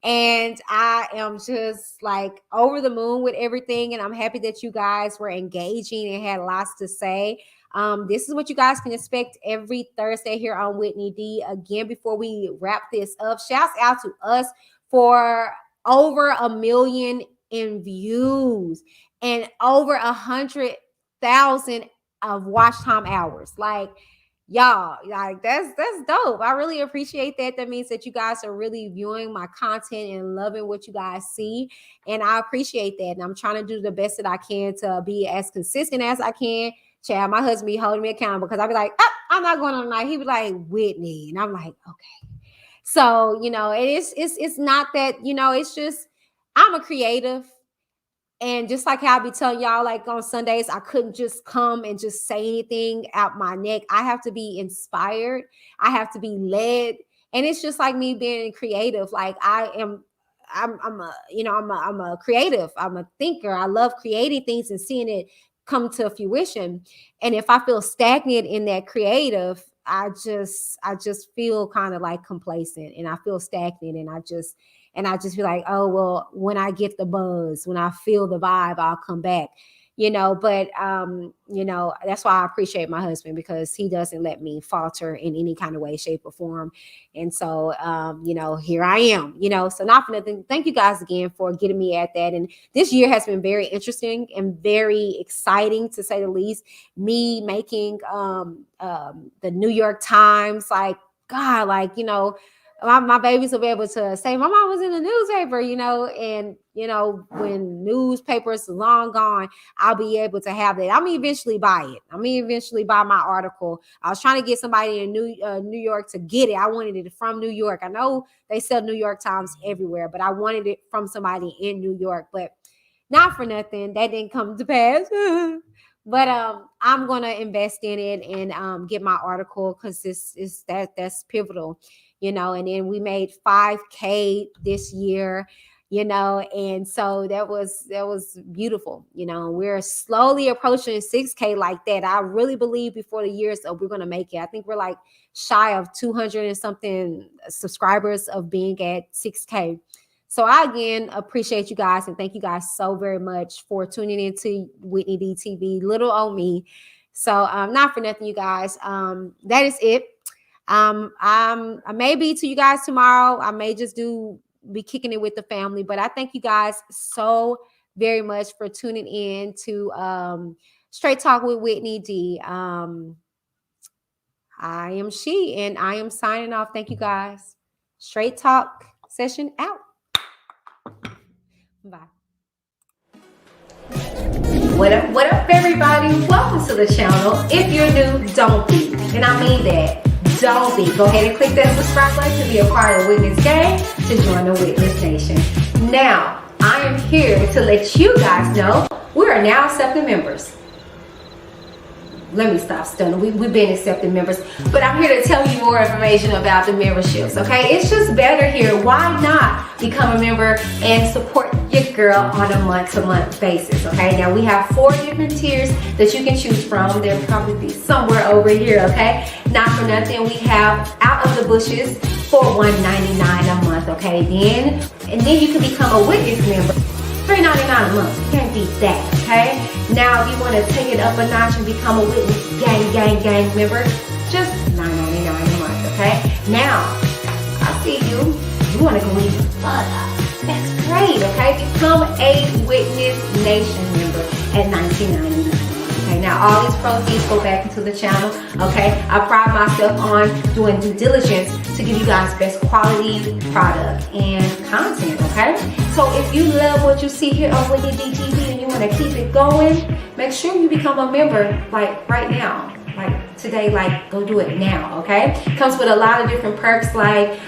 B: And I am just like over the moon with everything. And I'm happy that you guys were engaging and had lots to say. This is what you guys can expect every Thursday here on Whitney D. Again, before we wrap this up, shouts out to us for over 1 million in views and over 100,000 of watch time hours. Like, y'all, like that's dope. I really appreciate that. That means that you guys are really viewing my content and loving what you guys see, and I appreciate that. And I'm trying to do the best that I can to be as consistent as I can. Chad, my husband be holding me accountable because I'll be like, I'm not going on tonight. He be like, Whitney, and I'm like, okay. So it's not that it's just I'm a creative. And just like how I be telling y'all, like on Sundays, I couldn't just come and just say anything out my neck. I have to be inspired. I have to be led. And it's just like me being creative. Like I'm a creative. I'm a thinker. I love creating things and seeing it come to fruition. And if I feel stagnant in that creative, I just feel kind of like complacent, and I feel stagnant, and I just feel like, oh, well, when I get the buzz, when I feel the vibe, I'll come back, but that's why I appreciate my husband, because he doesn't let me falter in any kind of way, shape, or form. And so, here I am, so not for nothing. Thank you guys again for getting me at that. And this year has been very interesting and very exciting, to say the least. Me making the New York Times, like, God, like, my babies will be able to say, my mom was in the newspaper, and, when newspapers are long gone, I'll be able to have that. I'm gonna eventually buy it. I'm gonna eventually buy my article. I was trying to get somebody in New York to get it. I wanted it from New York. I know they sell New York Times everywhere, but I wanted it from somebody in New York. But not for nothing, that didn't come to pass. But I'm gonna invest in it and get my article, because that's pivotal, and then we made 5K this year, and so that was beautiful. We're slowly approaching 6K like that. I really believe before the year's up, we're gonna make it. I think we're like shy of 200 and something subscribers of being at 6K. So I, again, appreciate you guys, and thank you guys so very much for tuning into Whitney D TV, little old me. So not for nothing, you guys. That is it. I may be to you guys tomorrow. I may just be kicking it with the family, but I thank you guys so very much for tuning in to Straight Talk with Whitney D. I am she, and I am signing off. Thank you guys. Straight Talk session out. Bye.
A: What up, everybody? Welcome to the channel. If you're new, don't be. And I mean that. Don't be. Go ahead and click that subscribe button to be a part of Witness Gang, to join the Witness Nation. Now, I am here to let you guys know we are now accepting members. Let me stop stunning. We've been accepting members, but I'm here to tell you more information about the memberships, okay? It's just better here. Why not become a member and support your girl on a month-to-month basis, okay? Now, we have 4 different tiers that you can choose from. They'll probably be somewhere over here, okay? Not for nothing, we have Out of the Bushes for $199 a month, okay? And then you can become a Witness member. $3.99 a month. You can't beat that, okay? Now, if you want to take it up a notch and become a Witness gang member, just $9.99 a month, okay? Now, I see you. You want to go even further. That's great, okay? Become a Witness Nation member at $19.99. Okay, now all these proceeds go back into the channel, okay? I pride myself on doing due diligence to give you guys best quality product and content, okay? So if you love what you see here on Whitney D TV and you want to keep it going, make sure you become a member, like right now. Like today, like go do it now, okay? Comes with a lot of different perks, like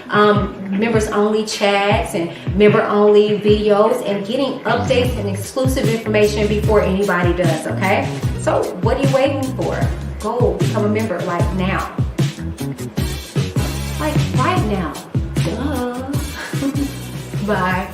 A: members only chats and member only videos and getting updates and exclusive information before anybody does, okay? So what are you waiting for? Go become a member like now. Like right now. Duh. Bye.